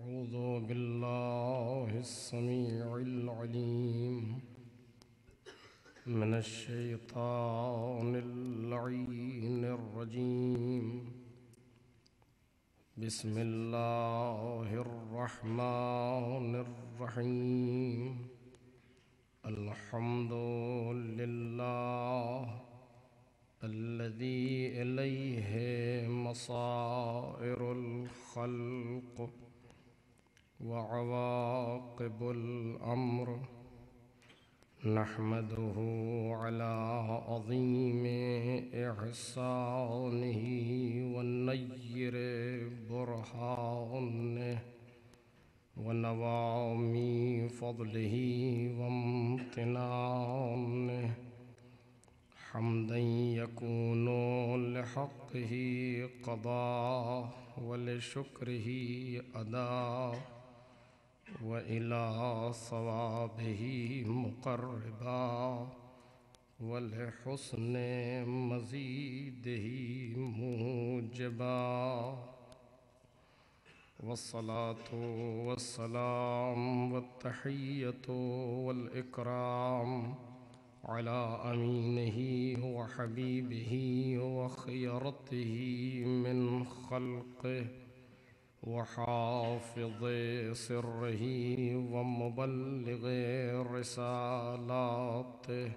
أعوذ بالله السميع العليم من الشيطان اللعين الرجيم. بسم الله الرحمن الرحيم. الحمد لله الذي إليه مصائر الخلق وعواقب الأمر. نحمده على عظيم إحسانه ونير برهانه ونوام فضله وامتنانه، حمدا يكون لحقه قضاء ولشكره أداء وإلى صوابه مقربا ولحسن مزيده موجبا. والصلاة والسلام والتحية والإكرام على أمينه وحبيبه وخيرته من خلقه وحافظ سره ومبلغ رسالاته،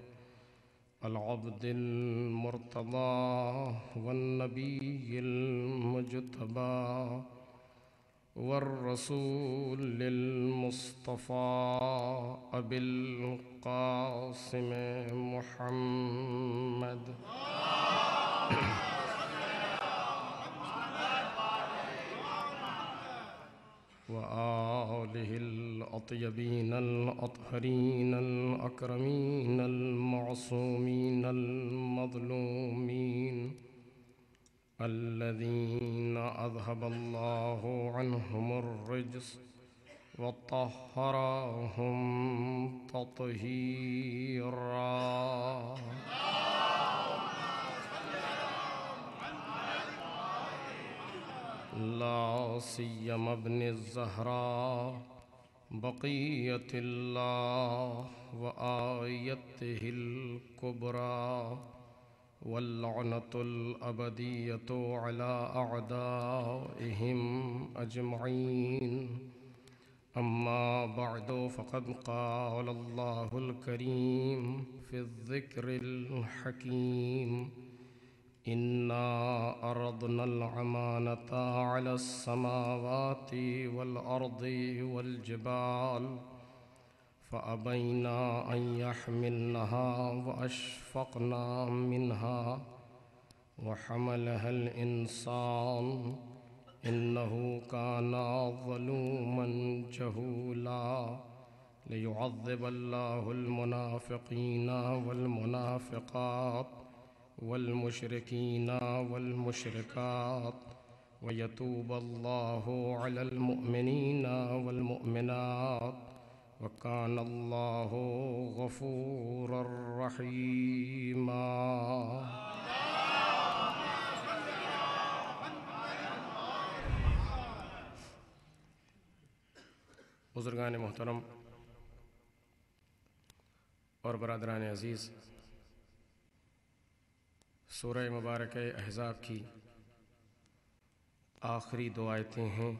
العبد المرتضى والنبي المجتبى والرسول المصطفى أبي القاسم محمد وآله الأطيبين الأطهرين الأكرمين المعصومين المظلومين، الذين أذهب الله عنهم الرجس وطهرهم تطهيرا. لا سيما ابن الزهراء بقية الله وآيته الكبرى، واللعنة الأبدية على أعدائهم أجمعين. أما بعد، فقد قال الله الكريم في الذكر الحكيم: إنا عرضنا الأمانة على السماوات والأرض والجبال فأبين أن يحملنها وأشفقن منها وحملها الإنسان إنه كان ظلوما جهولا. ليعذب الله المنافقين والمنافقات والمشركين والمشركات ويتوب الله على المؤمنين والمؤمنات وكان الله غفورا رحيما. بزرگان محترم اور برادران عزیز، سورہ مبارکہ احزاب کی آخری دو آیتیں ہیں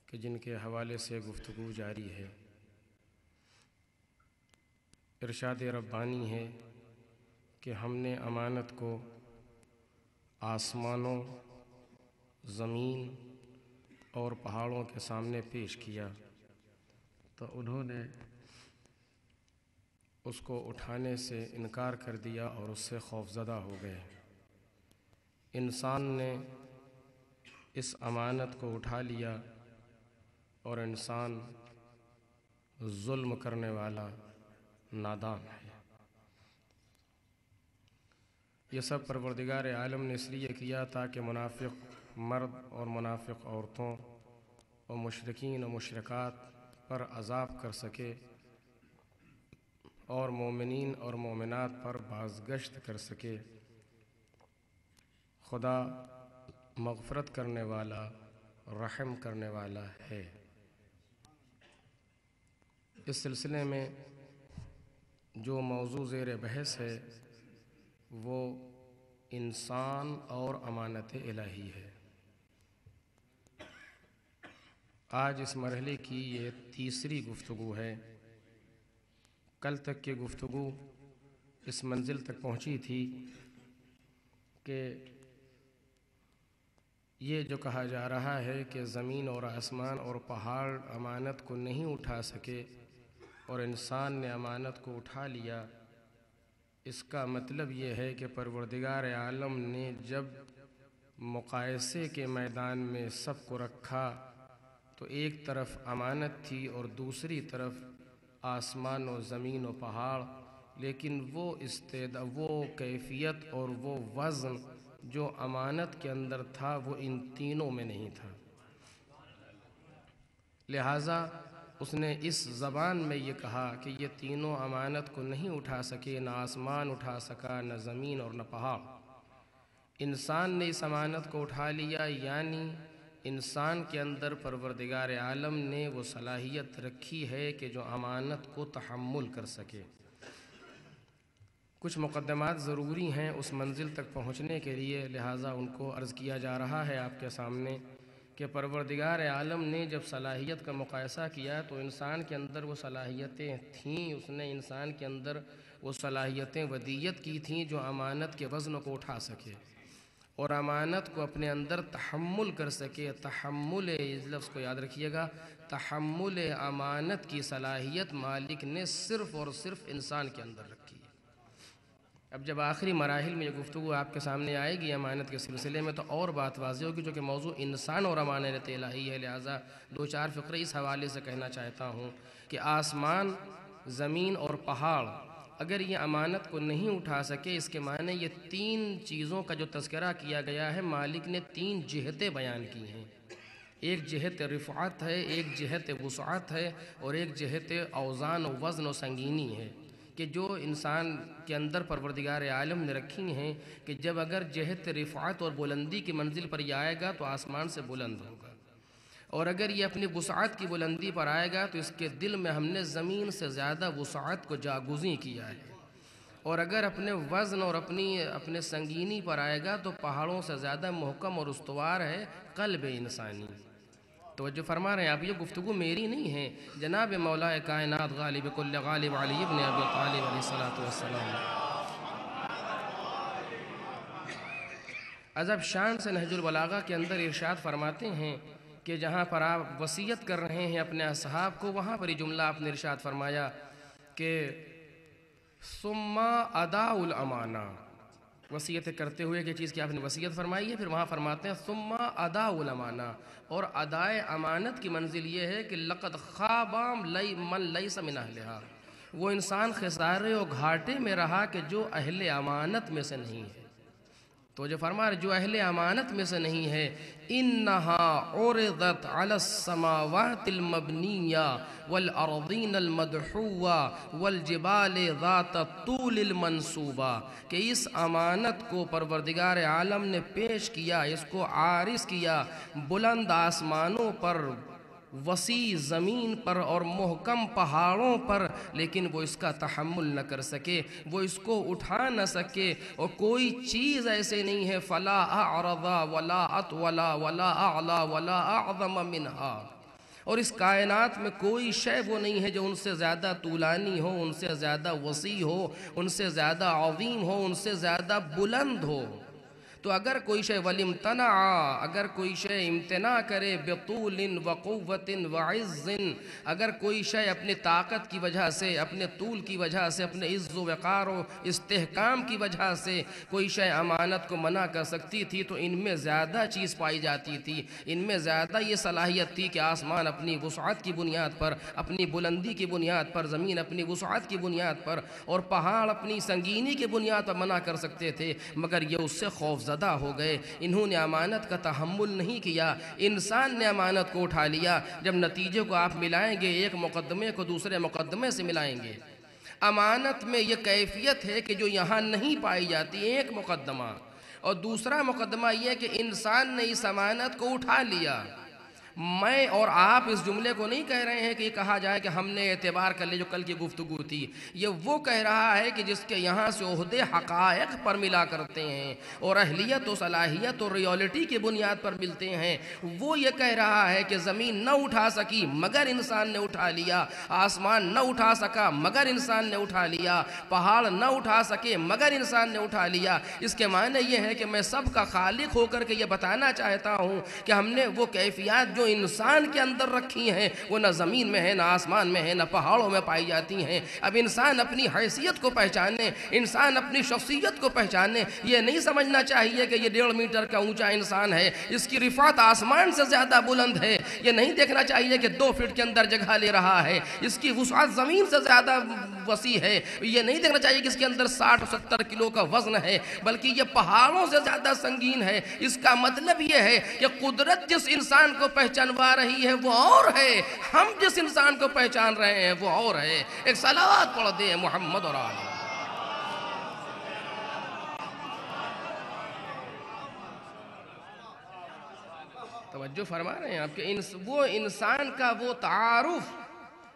کہ جن کے حوالے سے گفتگو جاری ہے. ارشاد ربانی ہے کہ ہم نے امانت کو آسمانوں، زمین اور پہاڑوں کے سامنے پیش کیا تو انہوں نے اس کو اٹھانے سے انکار کر دیا اور اس سے خوفزدہ ہو گئے. انسان نے اس امانت کو اٹھا لیا اور انسان ظلم کرنے والا نادان ہے. یہ سب پروردگار عالم نے اس لیے کیا تاکہ منافق مرد اور منافق عورتوں اور مشرکین و مشرکات پر عذاب کر سکے اور مومنین اور مومنات پر بازگشت کر سکے. خدا مغفرت کرنے والا رحم کرنے والا ہے۔ اس سلسلے میں جو موضوع زیر بحث ہے وہ انسان اور امانت الہی ہے۔ آج اس مرحلے کی یہ تیسری گفتگو ہے۔ کل تک کی گفتگو اس منزل تک پہنچی تھی کہ یہ جو کہا جا رہا ہے کہ زمین اور آسمان اور پہاڑ امانت کو نہیں اٹھا سکے اور انسان نے امانت کو اٹھا لیا، اس کا مطلب یہ ہے کہ پروردگار عالم نے جب مقایسے کے میدان میں سب کو رکھا تو ایک طرف امانت تھی اور دوسری طرف آسمان و زمین و پہاڑ، لیکن وہ کیفیت اور وہ وزن جو امانت کے اندر تھا وہ ان تینوں میں نہیں تھا۔ لہٰذا اس نے اس زبان میں یہ کہا کہ یہ تینوں امانت کو نہیں اٹھا سکے، نہ آسمان اٹھا سکا، نہ زمین اور نہ پہاڑ۔ انسان نے اس امانت کو اٹھا لیا، یعنی انسان کے اندر پروردگار عالم نے وہ صلاحیت رکھی ہے کہ جو امانت کو تحمل کر سکے۔ کچھ مقدمات ضروری ہیں اس منزل تک پہنچنے کے لیے، لہٰذا ان کو عرض کیا جا رہا ہے آپ کے سامنے کہ پروردگار عالم نے جب صلاحیت کا مقایسہ کیا تو انسان کے اندر وہ صلاحیتیں تھیں، اس نے انسان کے اندر وہ صلاحیتیں ودیت کی تھیں جو امانت کے وزن کو اٹھا سکے اور امانت کو اپنے اندر تحمل کر سکے۔ تحمل، اس لفظ کو یاد رکھیے گا، تحمل امانت کی صلاحیت مالک نے صرف اور صرف انسان کے اندر رکھی ہے۔ اب جب آخری مراحل میں یہ گفتگو آپ کے سامنے آئے گی امانت کے سلسلے میں تو اور بات واضح ہوگی، جو کہ موضوع انسان اور امانت الہی ہے، لہٰذا دو چار فقرے اس حوالے سے کہنا چاہتا ہوں کہ آسمان، زمین اور پہاڑ اگر یہ امانت کو نہیں اٹھا سکے، اس کے معنی یہ تین چیزوں کا جو تذکرہ کیا گیا ہے مالک نے تین جہتیں بیان کی ہیں۔ ایک جہت رفعت ہے، ایک جہت وسعت ہے اور ایک جہت اوزان و وزن و سنگینی ہے، کہ جو انسان کے اندر پروردگار عالم نے رکھی ہیں کہ جب اگر جہت رفعت اور بلندی کی منزل پر یہ آئے گا تو آسمان سے بلند ہوگا، اور اگر یہ اپنی وسعت کی بلندی پر آئے گا تو اس کے دل میں ہم نے زمین سے زیادہ وسعت کو جاگزیں کیا ہے، اور اگر اپنے وزن اور اپنے سنگینی پر آئے گا تو پہاڑوں سے زیادہ محکم اور استوار ہے قلب انسانی۔ توجہ فرما رہے ہیں آپ، یہ گفتگو میری نہیں ہے، جناب مولا کائنات غالب کل غالب علی ابن ابی طالب علیہ السلام۔ عذب شان سے نہج البلاغہ کے اندر ارشاد فرماتے ہیں کہ جہاں پر آپ وصیت کر رہے ہیں اپنے اصحاب کو، وہاں پر یہ جملہ آپ نے ارشاد فرمایا کہ ثم اداء الامانہ، وصیت کرتے ہوئے کہ چیز کی آپ نے وصیت فرمائی ہے، پھر وہاں فرماتے ہیں ثم اداء الامانہ، اور ادائے امانت کی منزل یہ ہے کہ لقد خاب من لیس من اہلہا، وہ انسان خسارے و گھاٹے میں رہا کہ جو اہل امانت میں سے نہیں ہے۔ تو جو فرما رہے جو اہل امانت میں سے نہیں ہے، انہا عرضت علی السماوات المبنیہ والارضین المدحوہ والجبال ذات الطول المنصوبہ، کہ اس امانت کو پروردگار عالم نے پیش کیا، اس کو عارض کیا بلند آسمانوں پر، وسیع زمین پر اور محکم پہاڑوں پر، لیکن وہ اس کا تحمل نہ کر سکے، وہ اس کو اٹھا نہ سکے، اور کوئی چیز ایسے نہیں ہے فلا اعرض ولا اطولا ولا اعلا ولا اعظم منہا، اور اس کائنات میں کوئی شے وہ نہیں ہے جو ان سے زیادہ طولانی ہو، ان سے زیادہ وسیع ہو، ان سے زیادہ عظیم ہو، ان سے زیادہ بلند ہو۔ تو اگر کوئی شے ولمتنع، اگر کوئی شے امتناع کرے بطول وقوت وعز، اگر کوئی شے اپنے طاقت کی وجہ سے، اپنے طول کی وجہ سے، اپنے عز و وقار و استحکام کی وجہ سے کوئی شے امانت کو منع کر سکتی تھی تو ان میں زیادہ چیز پائی جاتی تھی، ان میں زیادہ یہ صلاحیت تھی کہ آسمان اپنی وسعت کی بنیاد پر، اپنی بلندی کی بنیاد پر، زمین اپنی وسعت کی بنیاد پر اور پہاڑ اپنی سنگینی کی بنیاد پر منع کر سکتے تھے، مگر یہ اس سے خوف زدہ ہو گئے، انہوں نے امانت کا تحمل نہیں کیا، انسان نے امانت کو اٹھا لیا۔ جب نتیجے کو آپ ملائیں گے، ایک مقدمے کو دوسرے مقدمے سے ملائیں گے، امانت میں یہ کیفیت ہے کہ جو یہاں نہیں پائی جاتی، ایک مقدمہ، اور دوسرا مقدمہ یہ ہے کہ انسان نے اس امانت کو اٹھا لیا، میں اور آپ اس جملے کو نہیں کہہ رہے ہیں کہ یہ کہا جائے کہ ہم نے اعتبار کر لے جو کل کی گفتگو تھی. یہ وہ کہہ رہا ہے کہ جس کے یہاں سے عہدے حقائق پر ملا کرتے ہیں اور اہلیت و صلاحیت اور ریالٹی کی بنیاد پر ملتے ہیں. وہ یہ کہہ رہا ہے کہ زمین نہ اٹھا سکی مگر انسان نے اٹھا لیا, آسمان نہ اٹھا سکا مگر انسان نے اٹھا لیا, پہاڑ نہ اٹھا سکے مگر انسان نے اٹھا لیا. اس کے معنی یہ ہے کہ میں سب کا خالق ہو کر کے یہ بتانا چاہتا ہوں کہ ہم نے وہ کیفیات جو انسان کے اندر رکھی ہیں وہ نہ زمین میں ہے, نہ آسمان میں ہے, نہ پہاڑوں میں پائی جاتی ہیں. اب انسان اپنی حیثیت کو پہچانے, انسان اپنی شخصیت کو پہچانے. یہ نہیں سمجھنا چاہیے کہ یہ 1.5 میٹر کا اونچا انسان ہے, اس کی رفعت آسمان سے زیادہ بلند ہے. یہ نہیں دیکھنا چاہیے کہ 2 فٹ کے اندر جگہ لے رہا ہے, اس کی وسعت زمین سے زیادہ وسیع ہے. یہ نہیں دیکھنا چاہیے کہ اس کے اندر 60-70 کلو کا وزن ہے, بلکہ یہ پہاڑوں سے زیادہ سنگین ہے. اس کا مطلب یہ ہے کہ قدرت جس انسان کو پہچانوا رہی ہے وہ اور ہے, ہم جس انسان کو پہچان رہے ہیں وہ اور ہے. ایک صلوات پڑھ دیں محمد اور آل. توجہ فرما رہے ہیں آپ کہ وہ انسان کا وہ تعارف,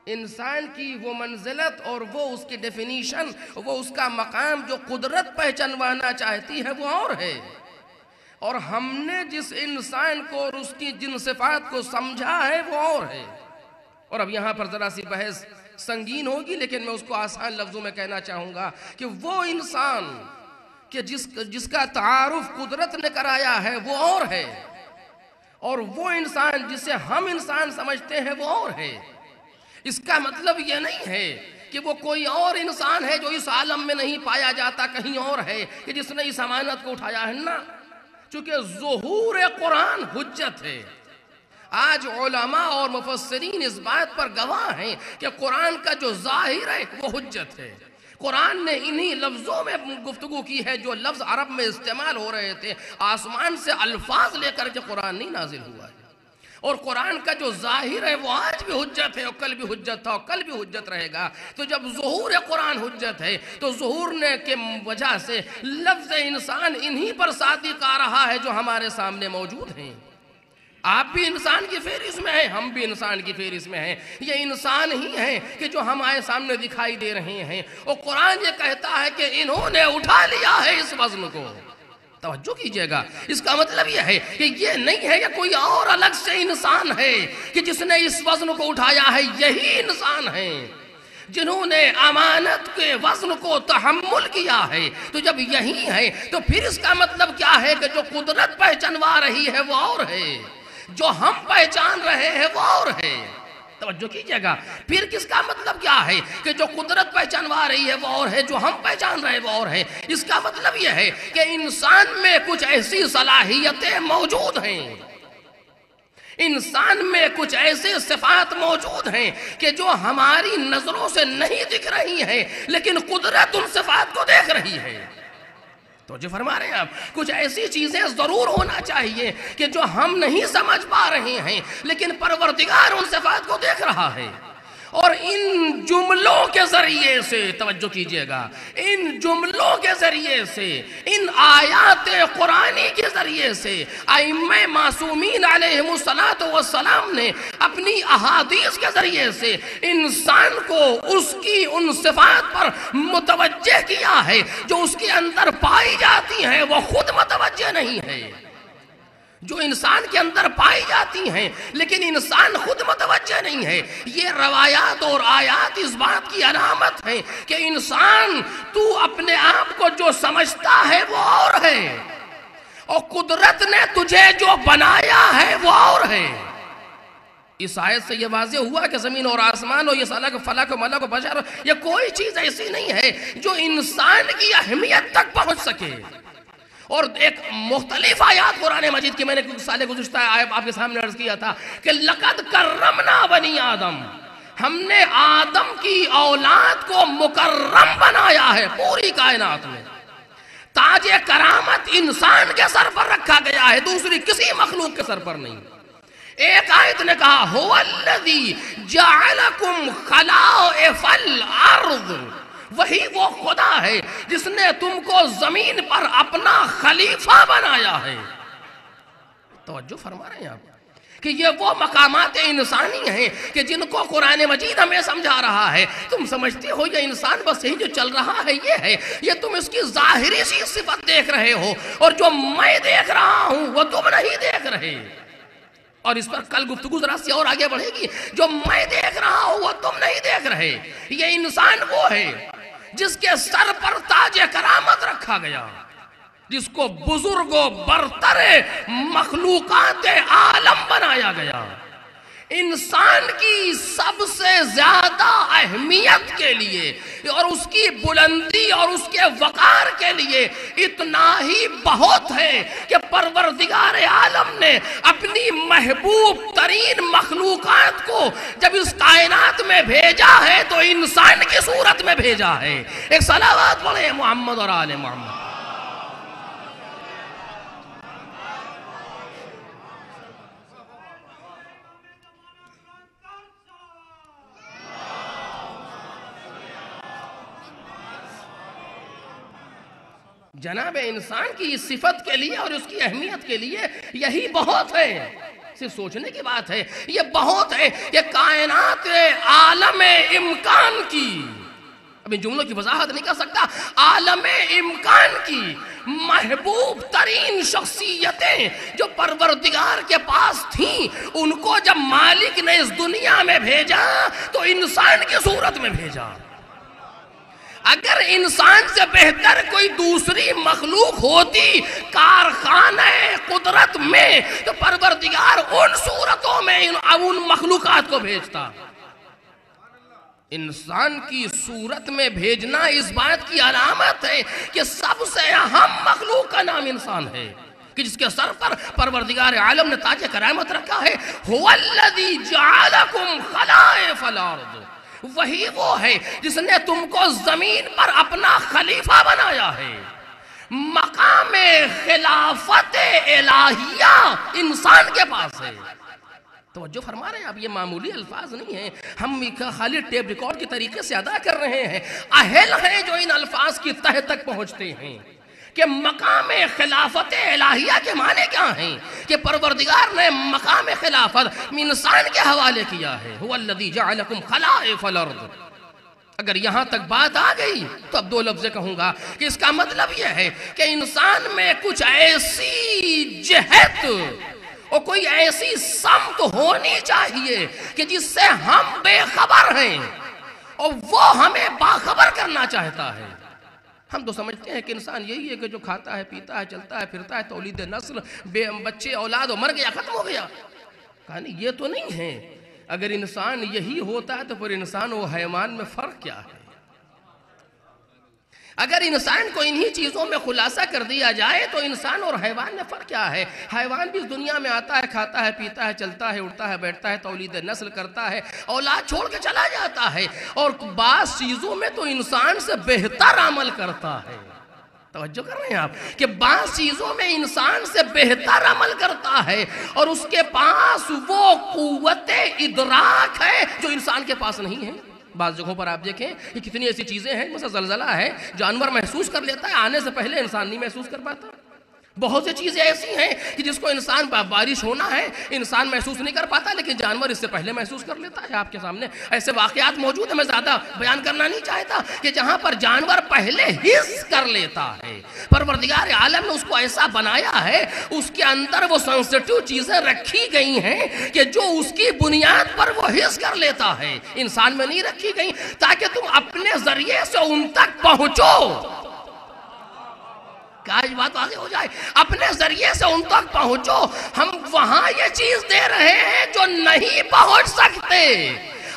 انسان کی وہ منزلت اور وہ اس کی ڈیفینیشن, وہ اس کا مقام جو قدرت پہچانوانا چاہتی ہے وہ اور ہے. اور ہم نے جس انسان کو اور اس کی جن صفات کو سمجھا ہے وہ اور ہے. اور اب یہاں پر ذرا سی بحث سنگین ہوگی, لیکن میں اس کو آسان لفظوں میں کہنا چاہوں گا کہ وہ انسان کہ جس کا تعارف قدرت نے کرایا ہے وہ اور ہے, اور وہ انسان جسے ہم انسان سمجھتے ہیں وہ اور ہے. اس کا مطلب یہ نہیں ہے کہ وہ کوئی اور انسان ہے جو اس عالم میں نہیں پایا جاتا, کہیں اور ہے کہ جس نے اس امانت کو اٹھایا ہے. نہ, چونکہ ظہور قرآن حجت ہے. آج علماء اور مفسرین اس بات پر گواہ ہیں کہ قرآن کا جو ظاہر ہے وہ حجت ہے. قرآن نے انہی لفظوں میں گفتگو کی ہے جو لفظ عرب میں استعمال ہو رہے تھے. آسمان سے الفاظ لے کر کے قرآن نہیں نازل ہوا ہے. اور قرآن کا جو ظاہر ہے وہ آج بھی حجت ہے, اور کل بھی حجت تھا, اور کل بھی حجت رہے گا. تو جب ظہور قرآن حجت ہے تو ظہور نے کے وجہ سے لفظ انسان انہی پر صادق آ رہا ہے جو ہمارے سامنے موجود ہیں. آپ بھی انسان کی فہرست میں ہیں, ہم بھی انسان کی فہرست میں ہیں. یہ انسان ہی ہیں کہ جو ہمارے سامنے دکھائی دے رہے ہیں. اور قرآن یہ کہتا ہے کہ انہوں نے اٹھا لیا ہے اس وزن کو. توجہ کیجئے گا, اس کا مطلب یہ ہے کہ یہ نہیں ہے کہ کوئی اور الگ سے انسان ہے کہ جس نے اس وزن کو اٹھایا ہے. یہی انسان ہیں جنہوں نے امانت کے وزن کو تحمل کیا ہے. تو جب یہی ہے تو پھر اس کا مطلب کیا ہے کہ جو قدرت پہچانوا رہی ہے وہ اور ہے, جو ہم پہچان رہے ہیں وہ اور ہے. توجہ کیجئے گا, پھر کس کا مطلب کیا ہے کہ جو قدرت پہچانوا رہی ہے وہ اور ہے, جو ہم پہچان رہے ہیں وہ اور ہے. اس کا مطلب یہ ہے کہ انسان میں کچھ ایسی صلاحیتیں موجود ہیں, انسان میں کچھ ایسے صفات موجود ہیں کہ جو ہماری نظروں سے نہیں دکھ رہی ہیں, لیکن قدرت ان صفات کو دیکھ رہی ہے. تو جو فرما رہے ہیں آپ, کچھ ایسی چیزیں ضرور ہونا چاہیے کہ جو ہم نہیں سمجھ پا رہے ہیں, لیکن پروردگار ان صفات کو دیکھ رہا ہے. اور ان جملوں کے ذریعے سے, توجہ کیجئے گا, ان جملوں کے ذریعے سے, ان آیات قرآنی کے ذریعے سے ائمہ معصومین علیہم السلام نے اپنی احادیث کے ذریعے سے انسان کو اس کی ان صفات پر متوجہ کیا ہے جو اس کے اندر پائی جاتی ہیں, وہ خود متوجہ نہیں ہے. جو انسان کے اندر پائی جاتی ہیں لیکن انسان خود متوجہ نہیں ہے. یہ روایات اور آیات اس بات کی علامت ہیں کہ انسان تو اپنے آپ کو جو سمجھتا ہے وہ اور ہے, اور قدرت نے تجھے جو بنایا ہے وہ اور ہے. اس آیت سے یہ واضح ہوا کہ زمین اور آسمان اور یہ فلک و ملک و بشر, یہ کوئی چیز ایسی نہیں ہے جو انسان کی اہمیت تک پہنچ سکے. اور ایک مختلف آیات قرآن مجید کی میں نے سال گزشتہ آپ کے سامنے عرض کیا تھا کہ لقد کرمنا بنی آدم, ہم نے آدم کی اولاد کو مکرم بنایا ہے پوری کائنات میں. تاج کرامت انسان کے سر پر رکھا گیا ہے, دوسری کسی مخلوق کے سر پر نہیں. ایک آیت نے کہا هو الذی جعلکم خلائف الارض, وہی وہ خدا ہے جس نے تم کو زمین پر اپنا خلیفہ بنایا ہے. توجہ فرما رہے ہیں آپ, کہ یہ وہ مقامات انسانی ہیں کہ جن کو قرآن مجید ہمیں سمجھا رہا ہے. تم سمجھتے ہو یہ انسان بس یہی جو چل رہا ہے یہ ہے، یہ تم اس کی ظاہری سی صفت دیکھ رہے ہو، اور جو میں دیکھ رہا ہوں وہ تم نہیں دیکھ رہے. اور اس پر کل گفتگو ذرا سی اور آگے بڑھے گی. جو میں دیکھ رہا ہوں وہ تم نہیں دیکھ رہے. یہ انسان وہ ہے جس کے سر پر تاج کرامت رکھا گیا، جس کو بزرگ و برتر مخلوقات عالم بنایا گیا. انسان کی سب سے زیادہ اہمیت کے لیے اور اس کی بلندی اور اس کے وقار کے لیے اتنا ہی بہت ہے کہ پروردگار عالم نے اپنی محبوب ترین مخلوقات کو جب اس کائنات میں بھیجا ہے تو انسان کی صورت میں بھیجا ہے. ایک صلوات پڑھیں محمد اور آل محمد. جناب انسان کی اس صفت کے لیے اور اس کی اہمیت کے لیے یہی بہت ہے. صرف سوچنے کی بات ہے، یہ بہت ہے کہ کائنات عالم امکان کی، اب ان جملوں کی وضاحت نہیں کر سکتا، عالم امکان کی محبوب ترین شخصیتیں جو پروردگار کے پاس تھیں، ان کو جب مالک نے اس دنیا میں بھیجا تو انسان کی صورت میں بھیجا. اگر انسان سے بہتر کوئی دوسری مخلوق ہوتی کارخانہ قدرت میں تو پروردگار ان صورتوں میں ان مخلوقات کو بھیجتا. انسان کی صورت میں بھیجنا اس بات کی علامت ہے کہ سب سے اہم مخلوق کا نام انسان ہے، کہ جس کے سر پر پروردگار عالم نے تاج کرامت رکھا ہے. هُوَ الَّذِي جَعَلَكُمْ خَلَائِفَ الْأَرْضِ، وہی وہ ہے جس نے تم کو زمین پر اپنا خلیفہ بنایا ہے. مقام خلافت الہیہ انسان کے پاس ہے. توجہ فرما رہے ہیں اب، یہ معمولی الفاظ نہیں ہیں، ہم خالی ٹیپ ریکارڈ کے طریقے سے ادا کر رہے ہیں. اہل ہیں جو ان الفاظ کی تہ تک پہنچتے ہیں کہ مقام خلافت الہیہ کے معنی کیا ہیں، کہ پروردگار نے مقام خلافت انسان کے حوالے کیا ہے. هُوَ الَّذِي جَعَلَكُمْ خَلَائِفَ الْأَرْضِ. اگر یہاں تک بات آ گئی تو اب دو لفظیں کہوں گا کہ اس کا مطلب یہ ہے کہ انسان میں کچھ ایسی جہت اور کوئی ایسی سمت ہونی چاہیے کہ جس سے ہم بے خبر ہیں اور وہ ہمیں باخبر کرنا چاہتا ہے. ہم تو سمجھتے ہیں کہ انسان یہی ہے کہ جو کھاتا ہے، پیتا ہے، چلتا ہے، پھرتا ہے، تولید نسل، بچے اولاد اور مر گیا، ختم ہو گیا. کہا نہیں، یہ تو نہیں ہے. اگر انسان یہی ہوتا ہے تو پھر انسان و حیوان میں فرق کیا ہے؟ اگر انسان کو انہی چیزوں میں خلاصہ کر دیا جائے تو انسان اور حیوان میں فرق کیا ہے؟ حیوان بھی اس دنیا میں آتا ہے، کھاتا ہے، پیتا ہے، چلتا ہے، اٹھتا ہے، بیٹھتا ہے، تولید نسل کرتا ہے، اولاد چھوڑ کے چلا جاتا ہے، اور بعض چیزوں میں تو انسان سے بہتر عمل کرتا ہے. توجہ کر رہے ہیں آپ کہ بعض چیزوں میں انسان سے بہتر عمل کرتا ہے اور اس کے پاس وہ قوت ادراک ہے جو انسان کے پاس نہیں ہے. بعض جگہوں پر آپ دیکھیں کہ کتنی ایسی چیزیں ہیں، مثلا زلزلہ ہے، جانور محسوس کر لیتا ہے، آنے سے پہلے انسان نہیں محسوس کر پاتا. بہت سی چیزیں ایسی ہیں کہ جس کو انسان بارش ہونا ہے انسان محسوس نہیں کر پاتا، لیکن جانور اس سے پہلے محسوس کر لیتا ہے. آپ کے سامنے ایسے واقعات موجود ہیں، میں زیادہ بیان کرنا نہیں چاہتا، کہ جہاں پر جانور پہلے حس کر لیتا ہے. پروردگار عالم نے اس کو ایسا بنایا ہے، اس کے اندر وہ سینسٹیو چیزیں رکھی گئی ہیں کہ جو اس کی بنیاد پر وہ حس کر لیتا ہے. انسان میں نہیں رکھی گئی تاکہ تم اپنے ذریعے سے ان تک پہنچو. آج بات واضح ہو جائے، اپنے ذریعے سے ان تک پہنچو. ہم وہاں یہ چیز دے رہے ہیں جو نہیں پہنچ سکتے.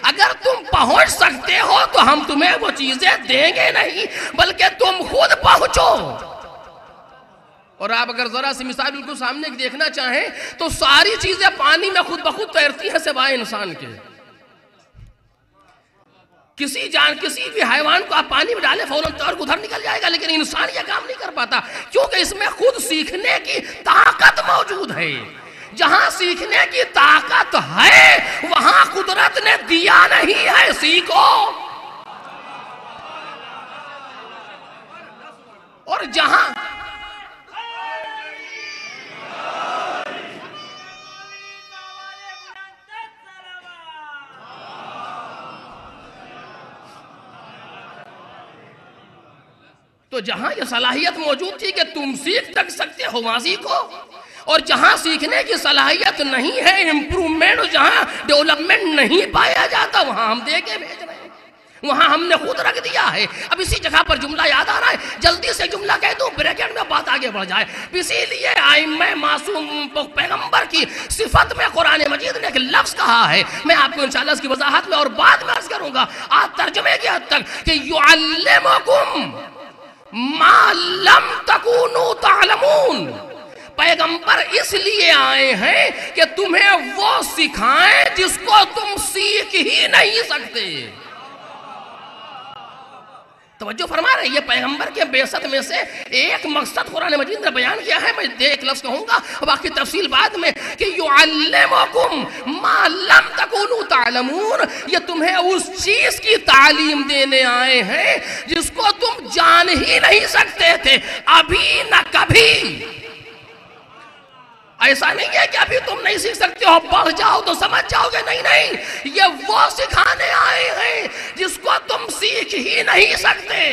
اگر تم پہنچ سکتے ہو تو ہم تمہیں وہ چیزیں دیں گے نہیں، بلکہ تم خود پہنچو. اور آپ اگر ذرا سی مثال بالکل سامنے دیکھنا چاہیں تو ساری چیزیں پانی میں خود بخود تیرتی ہیں سوائے انسان کے. کسی بھی حیوان کو آپ پانی میں ڈالیں فوراً تیر کے ادھر نکل جائے گا، لیکن انسان یہ کام نہیں کر پاتا کیونکہ اس میں خود سیکھنے کی طاقت موجود ہے. جہاں سیکھنے کی طاقت ہے وہاں قدرت نے دیا نہیں ہے، سیکھو. اور جہاں تو جہاں یہ صلاحیت موجود تھی کہ تم سیکھ تک سکتے ہو ماضی کو، اور جہاں سیکھنے کی صلاحیت نہیں ہے، امپرومنٹ، جہاں ڈیولپمنٹ نہیں پایا جاتا، وہاں ہم دے کے بھیج رہے ہیں، وہاں ہم نے خود رکھ دیا ہے۔ اب اسی جگہ پر جملہ یاد آ رہا ہے، جلدی سے جملہ کہہ دوں بریکٹ میں بات آگے بڑھ جائے۔ اسی لیے ائمہ معصوم پیغمبر کی صفت میں قرآن مجید نے ایک لفظ کہا ہے، میں آپ کو انشاءاللہ اس کی وضاحت میں اور بعد میں عرض کروں گا، آج ترجمے کی حد تک، کہ یعلمکم ما لم تکونوا تعلمون۔ پیغمبر اس لیے آئے ہیں کہ تمہیں وہ سکھائیں جس کو تم سیکھ ہی نہیں سکتے۔ توجہ فرما رہے ہیں، یہ پیغمبر کے بعثت میں سے ایک مقصد قرآن مجید نے بیان کیا ہے۔ میں ایک لفظ کہوں گا، باقی تفصیل بعد میں، کہ یعلمکم ما لم تکونوا تعلمون، یہ تمہیں اس چیز کی تعلیم دینے آئے ہیں جس کو تم جان ہی نہیں سکتے تھے ابھی نہ کبھی۔ ایسا نہیں ہے کہ ابھی تم نہیں سیکھ سکتے ہو، بڑھ جاؤ تو سمجھ جاؤ گے، نہیں نہیں، یہ وہ سکھانے آئے ہیں جس کو تم سیکھ ہی نہیں سکتے۔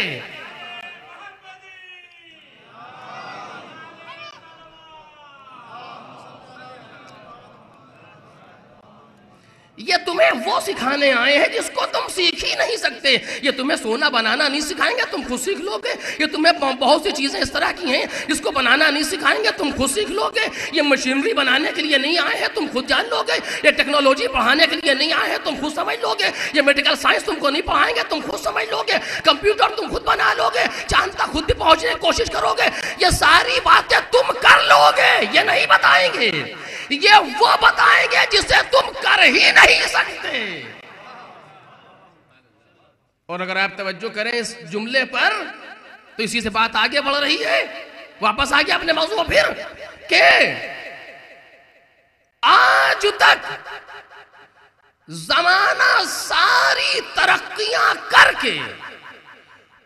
یہ تمہیں وہ سکھانے آئے ہیں جس کو تم سیکھ ہی نہیں سکتے۔ یہ تمہیں سونا بنانا نہیں سکھائیں گے، تم خود سیکھ لو گے۔ یہ تمہیں بہت سی چیزیں اس طرح کی ہیں جس کو بنانا نہیں سکھائیں گے، تم خود سیکھ لو گے۔ یہ مشینری بنانے کے لیے نہیں آئے ہیں، تم خود جان لو گے۔ یہ ٹیکنالوجی پڑھانے کے لیے نہیں آئے ہیں، تم خود سمجھ لو گے۔ یہ میڈیکل سائنس تم کو نہیں پڑھائیں گے، تم خود سمجھ لو گے۔ کمپیوٹر تم خود بنا لو گے، چاند تک خود بھی پہنچنے کی کوشش کرو گے۔ یہ ساری باتیں تم کر لو گے، یہ نہیں بتائیں گے۔ یہ وہ بتائیں گے جسے تم کر ہی نہیں سکتے۔ اور اگر آپ توجہ کریں اس جملے پر تو اسی سے بات آگے بڑھ رہی ہے، واپس آگے اپنے موضوع پھر، کہ آج تک زمانہ ساری ترقیاں کر کے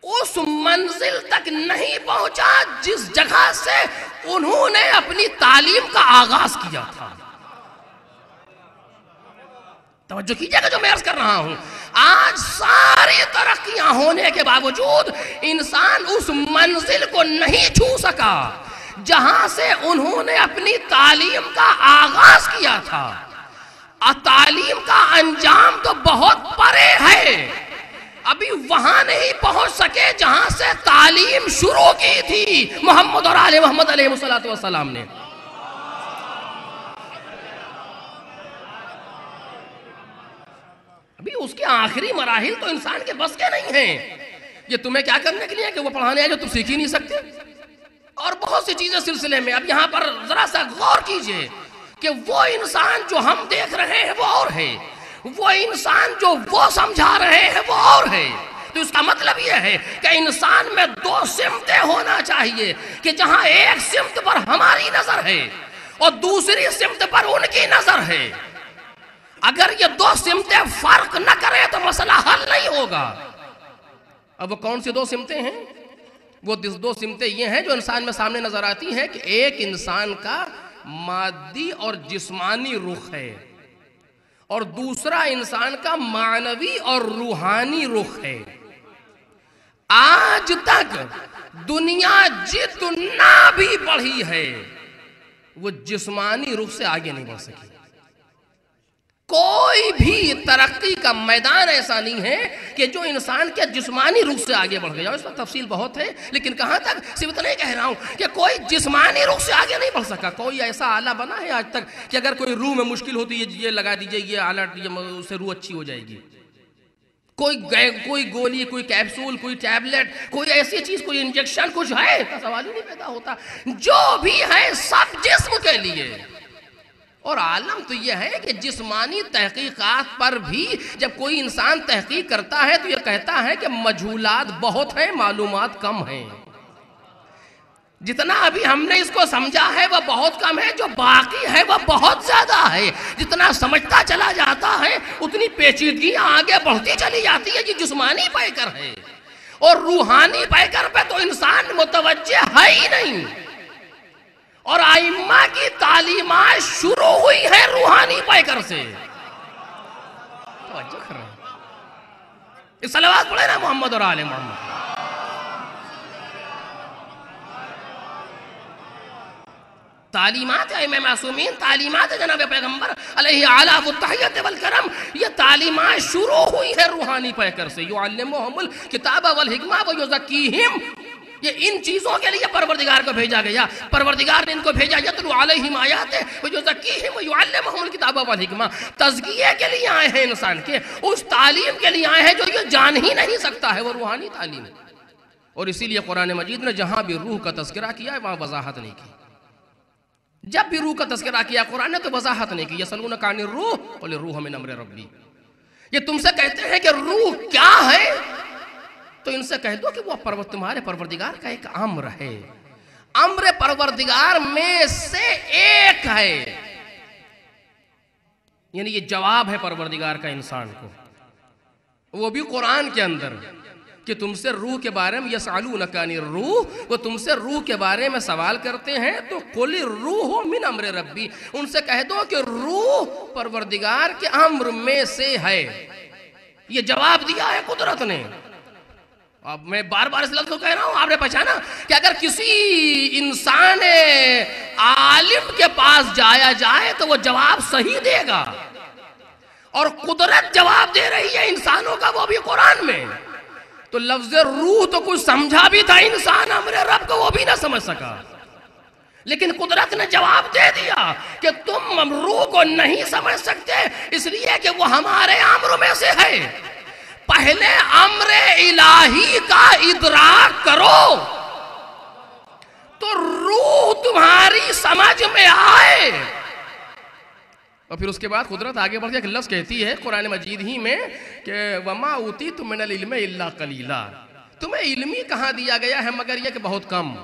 اس منزل تک نہیں پہنچا جس جگہ سے انہوں نے اپنی تعلیم کا آغاز کیا تھا۔ توجہ کیجئے گا جو میں عرض کر رہا ہوں، آج ساری ترقیاں ہونے کے باوجود انسان اس منزل کو نہیں چھو سکا جہاں سے انہوں نے اپنی تعلیم کا آغاز کیا تھا۔ تعلیم کا انجام تو بہت پرے ہے، ابھی وہاں نہیں پہنچ سکے جہاں سے تعلیم شروع کی تھی محمد اور آل محمد علیہ السلام نے۔ ابھی اس کے آخری مراحل تو انسان کے بس کے نہیں ہیں۔ یہ تمہیں کیا کرنے کے لیے کہ وہ پڑھانے آئے جو تم سیکھ ہی نہیں سکتے، اور بہت سی چیزیں سلسلے میں۔ اب یہاں پر ذرا سا غور کیجئے کہ وہ انسان جو ہم دیکھ رہے ہیں وہ اور ہے، وہ انسان جو وہ سمجھا رہے ہیں وہ اور ہے۔ تو اس کا مطلب یہ ہے کہ انسان میں دو سمتیں ہونا چاہیے، کہ جہاں ایک سمت پر ہماری نظر ہے اور دوسری سمت پر ان کی نظر ہے۔ اگر یہ دو سمتیں فرق نہ کرے تو مسئلہ حل نہیں ہوگا۔ اب وہ کون سی دو سمتیں ہیں؟ وہ دو سمتیں یہ ہیں جو انسان میں سامنے نظر آتی ہیں، کہ ایک انسان کا مادی اور جسمانی رخ ہے، اور دوسرا انسان کا معنوی اور روحانی رخ ہے۔ آج تک دنیا جتنا بھی بڑھی ہے وہ جسمانی رخ سے آگے نہیں بڑھ سکی۔ کوئی بھی ترقی کا میدان ایسا نہیں ہے کہ جو انسان کے جسمانی رخ سے آگے بڑھ گیا۔ اس پر تفصیل بہت ہے، لیکن کہاں تک صرف اتنا ہی کہہ رہا ہوں کہ کوئی جسمانی رخ سے آگے نہیں بڑھ سکا۔ کوئی ایسا آلہ بنا ہے آج تک کہ اگر کوئی روح میں مشکل ہوتی ہے یہ لگا دیجئے، یہ آلہ، اس سے روح اچھی ہو جائے گی؟ کوئی گولی، کوئی کیپسول، کوئی ٹیبلٹ، کوئی ایسی چیز، کوئی انجیکشن کچھ ہے؟ کا سوال ہی نہیں پیدا ہوتا۔ جو بھی ہے سب جسم کے لیے۔ اور عالم تو یہ ہے کہ جسمانی تحقیقات پر بھی جب کوئی انسان تحقیق کرتا ہے تو یہ کہتا ہے کہ مجہولات بہت ہیں، معلومات کم ہیں۔ جتنا ابھی ہم نے اس کو سمجھا ہے وہ بہت کم ہے، جو باقی ہے وہ بہت زیادہ ہے۔ جتنا سمجھتا چلا جاتا ہے اتنی پیچیدگیاں آگے بڑھتی چلی جاتی ہے۔ یہ جسمانی پیکر ہے، اور روحانی پیکر پہ تو انسان متوجہ ہے ہی نہیں۔ اور ائمہ کی تعلیمات شروع ہوئی ہے روحانی پیکر سے۔ توجہ کر رہے ہیں؟ اس صلوات پڑھے نا محمد اور آل محمد۔ تعلیمات ائمہ معصومین، تعلیمات جناب پیغمبر علیہ اعلیٰ التحیت والکرم، یہ تعلیمات شروع ہوئی ہے روحانی پیکر سے. یعلمہم الکتاب والحکمہ ویزکیہم، یہ ان چیزوں کے لیے پروردگار کو بھیجا گیا. پروردگار نے ان کو بھیجا یتلو علیہم آیاتہ ویزکیہم ویعلمہم الکتاب والحکمہ، تزکیے کے لیے آئے ہیں انسان کے، اس تعلیم کے لیے آئے ہیں جو یہ جان ہی نہیں سکتا ہے، وہ روحانی تعلیم. اور اسی لیے قرآن مجید نے جہاں بھی روح کا تذکرہ کیا ہے وہاں وضاحت نہیں کی. جب بھی روح کا تذکرہ کیا قرآن نے تو وضاحت نہیں کی. یسألونک عن الروح قل الروح من امر ربی، یہ تم سے کہتے ہیں کہ روح کیا ہے، تو ان سے کہہ دو کہ وہ تمہارے پروردگار کا ایک امر ہے، امر پروردگار میں سے ایک ہے. یعنی یہ جواب ہے پروردگار کا انسان کو، وہ بھی قرآن کے اندر، کہ تم سے روح کے بارے میں یسألونک عن الروح، وہ تم سے روح کے بارے میں سوال کرتے ہیں تو قل الروح من امر ربی، ان سے کہہ دو کہ روح پروردگار کے امر میں سے ہے. یہ جواب دیا ہے قدرت نے. اب میں بار بار اس لفظ کو کہہ رہا ہوں، آپ نے پہچانا کہ اگر کسی انسان عالم کے پاس جایا جائے تو وہ جواب صحیح دے گا، اور قدرت جواب دے رہی ہے انسانوں کا، وہ بھی قرآن میں. تو لفظ روح تو کچھ سمجھا بھی تھا انسان، امر رب کو وہ بھی نہ سمجھ سکا، لیکن قدرت نے جواب دے دیا کہ تم روح کو نہیں سمجھ سکتے اس لیے کہ وہ ہمارے امر میں سے ہے. پہلے امر الہی کا ادراک کرو تو روح تمہاری سمجھ میں آئے. اور پھر اس کے بعد قدرت آگے بڑھ کے ایک لفظ کہتی ہے قرآن مجید ہی میں کہ وَمَا أُوتِيتُم مِّنَ الْعِلْمِ إِلَّا قَلِيلًا، تمہیں علم ہی کہاں دیا گیا ہے مگر یہ کہ بہت کم.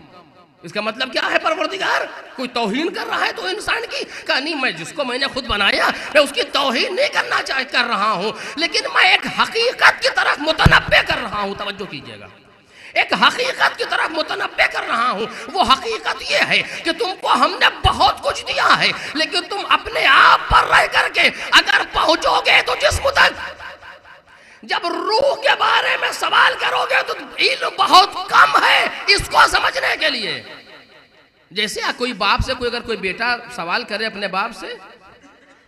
اس کا مطلب کیا ہے؟ پروردگار کوئی توہین کر رہا ہے تو انسان کی، کہا نہیں، میں جس کو میں نے خود بنایا میں اس کی توہین نہیں کر رہا ہوں، لیکن میں ایک حقیقت کی طرف متنبع کر رہا ہوں. توجہ کیجئے گا، ایک حقیقت کی طرف متنبع کر رہا ہوں. وہ حقیقت یہ ہے کہ تم کو ہم نے بہت کچھ دیا ہے، لیکن تم اپنے آپ پر رہ کر کے اگر پہنچو گے تو جسم تک، جب روح کے بارے میں سوال کرو گے تو علم بہت کم ہے اس کو سمجھنے کے لیے. جیسے کوئی باپ سے اگر کوئی بیٹا سوال کرے اپنے باپ سے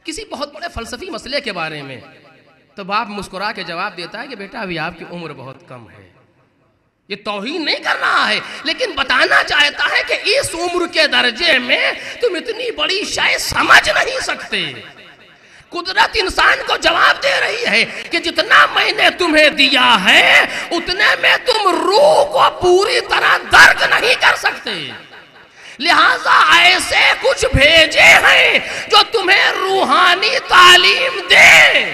کسی بہت بڑے فلسفی مسئلے کے بارے میں، تو باپ مسکرا کے جواب دیتا ہے کہ بیٹا ابھی آپ کی عمر بہت کم ہے. یہ توہین نہیں کر رہا ہے، لیکن بتانا چاہتا ہے کہ اس عمر کے درجے میں تم اتنی بڑی شے سمجھ نہیں سکتے. قدرت انسان کو جواب دے رہی ہے کہ جتنا میں نے تمہیں دیا ہے اتنے میں تم روح کو پوری طرح درک نہیں کر سکتے، لہٰذا ایسے کچھ بھیجے ہیں جو تمہیں روحانی تعلیم دے.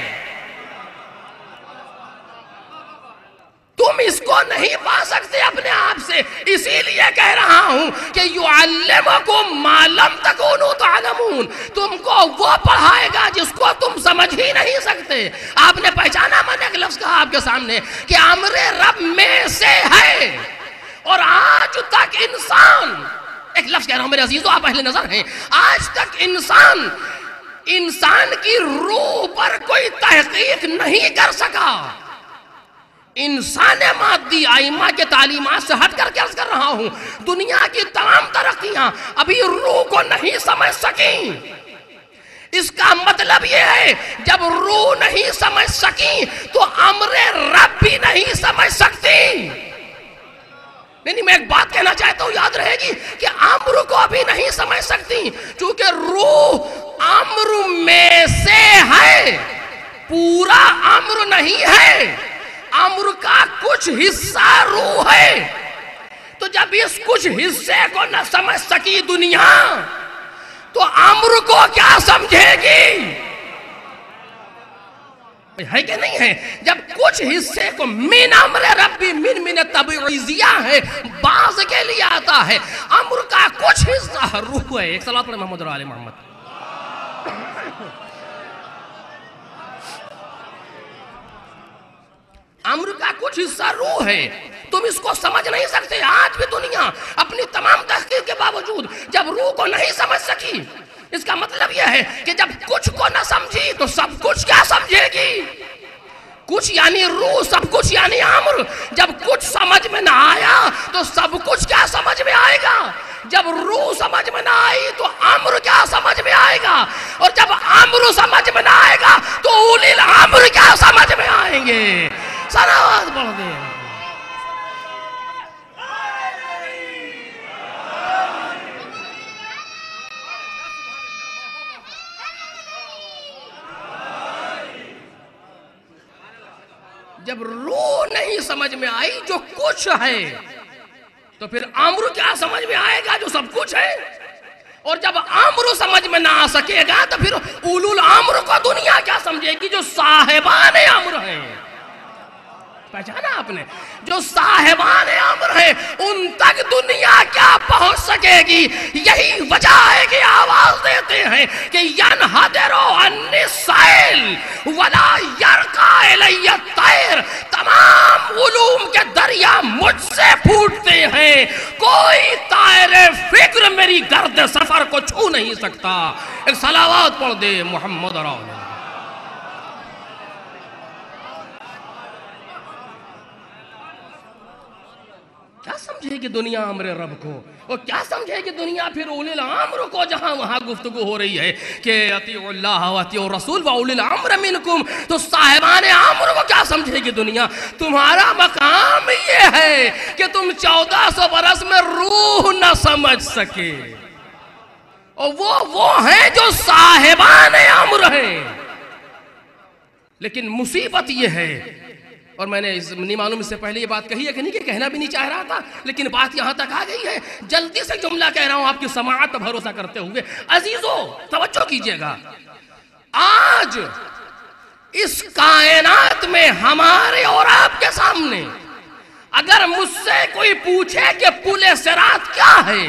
تم اس کو نہیں پا سکتے اپنے آپ سے، اسی لیے کہہ رہا ہوں کہ یعلمکم ما لم تکونوا تعلمون، تم کو وہ پڑھائے گا جس کو تم سمجھ ہی نہیں سکتے. آپ نے پہچانا، میں نے ایک لفظ کہا آپ کے سامنے کہ امر رب میں سے ہے، اور آج تک انسان، ایک لفظ کہہ رہا ہوں میرے عزیزو، آپ اہل نظر ہیں، آج تک انسان کی روح پر کوئی تحقیق نہیں کر سکا. انسان مادی ائمہ کے تعلیمات سے ہٹ کر کے عرض کر رہا ہوں، دنیا کی تمام ترقیاں ابھی روح کو نہیں سمجھ سکیں. اس کا مطلب یہ ہے جب روح نہیں سمجھ سکی تو امر رب بھی نہیں سمجھ سکتی. نہیں، میں ایک بات کہنا چاہتا ہوں، یاد رہے گی کہ امر کو بھی نہیں سمجھ سکتی، چونکہ روح امر میں سے ہے، پورا امر نہیں ہے، امر کا کچھ حصہ روح ہے. تو جب اس کچھ حصے کو نہ سمجھ سکی دنیا تو امر کو کیا سمجھے گی؟ ہے کہ نہیں ہے؟ جب کچھ حصے کو من امر ربی من تبعیضیہ ہے، بعض کے لیے آتا ہے، امر کا کچھ حصہ روح ہے. ایک صلوات پر محمد اور آل محمد. امر کا کچھ حصہ روح ہے، تم اس کو سمجھ نہیں سکتے. آج بھی دنیا اپنی تمام تحقیق کے باوجود جب روح کو نہیں سمجھ سکی، اس کا مطلب یہ ہے کہ جب کچھ کو نہ سمجھی تو سب کچھ کیا سمجھے گی؟ کچھ یعنی روح، سب کچھ یعنی امر. جب کچھ سمجھ میں نہ آیا تو سب کچھ کیا سمجھ میں آئے گا؟ جب روح سمجھ میں نہ آئی تو امر کیا سمجھ میں آئے گا؟ اور جب امر سمجھ میں نہ آئے گا تو اولی الامر کیا سمجھ میں آئیں گے؟ صلوات پڑھ دیں. جب روح نہیں سمجھ میں آئی جو کچھ ہے تو پھر امر کیا سمجھ میں آئے گا جو سب کچھ ہے؟ اور جب امر سمجھ میں نہ آ سکے گا تو پھر اولو الامر کو دنیا کیا سمجھے گی جو صاحبان امر ہیں؟ پہچانا آپ نے؟ جو صاحبان امر ہیں ان تک دنیا کیا پہنچ سکے گی؟ یہی وجہ ہے کہ آواز دیتے ہیں کہ ینحدرو عنی السائل ولا یرقا الی الطیر. تمام علوم کے دریا مجھ سے پھوٹتے ہیں، کوئی طائر فکر میری گرد سفر کو چھو نہیں سکتا. ایک صلوات پڑھ دے محمد رسول اللہ. کیا سمجھے گی دنیا امر رب کو؟ اور کیا سمجھے گی دنیا پھر اولی الامر کو؟ جہاں وہاں گفتگو ہو رہی ہے کہ اطیعوا اللہ و اطیعوا الرسول و اولی الامر منکم، تو صاحبان امر کو کیا سمجھے گی دنیا؟ تمہارا مقام یہ ہے کہ تم 1400 برس میں روح نہ سمجھ سکے، اور وہ ہیں جو صاحبان امر ہیں. لیکن مصیبت یہ ہے، اور میں نے نہیں معلوم اس سے پہلے یہ بات کہی ہے کہ نہیں، کہ کہنا بھی نہیں چاہ رہا تھا، لیکن بات یہاں تک آ گئی ہے. جلدی سے جملہ کہہ رہا ہوں آپ کی سماعت پر بھروسہ کرتے ہوئے. عزیزو توجہ کیجئے گا، آج اس کائنات میں ہمارے اور آپ کے سامنے اگر مجھ سے کوئی پوچھے کہ پل صراط کیا ہے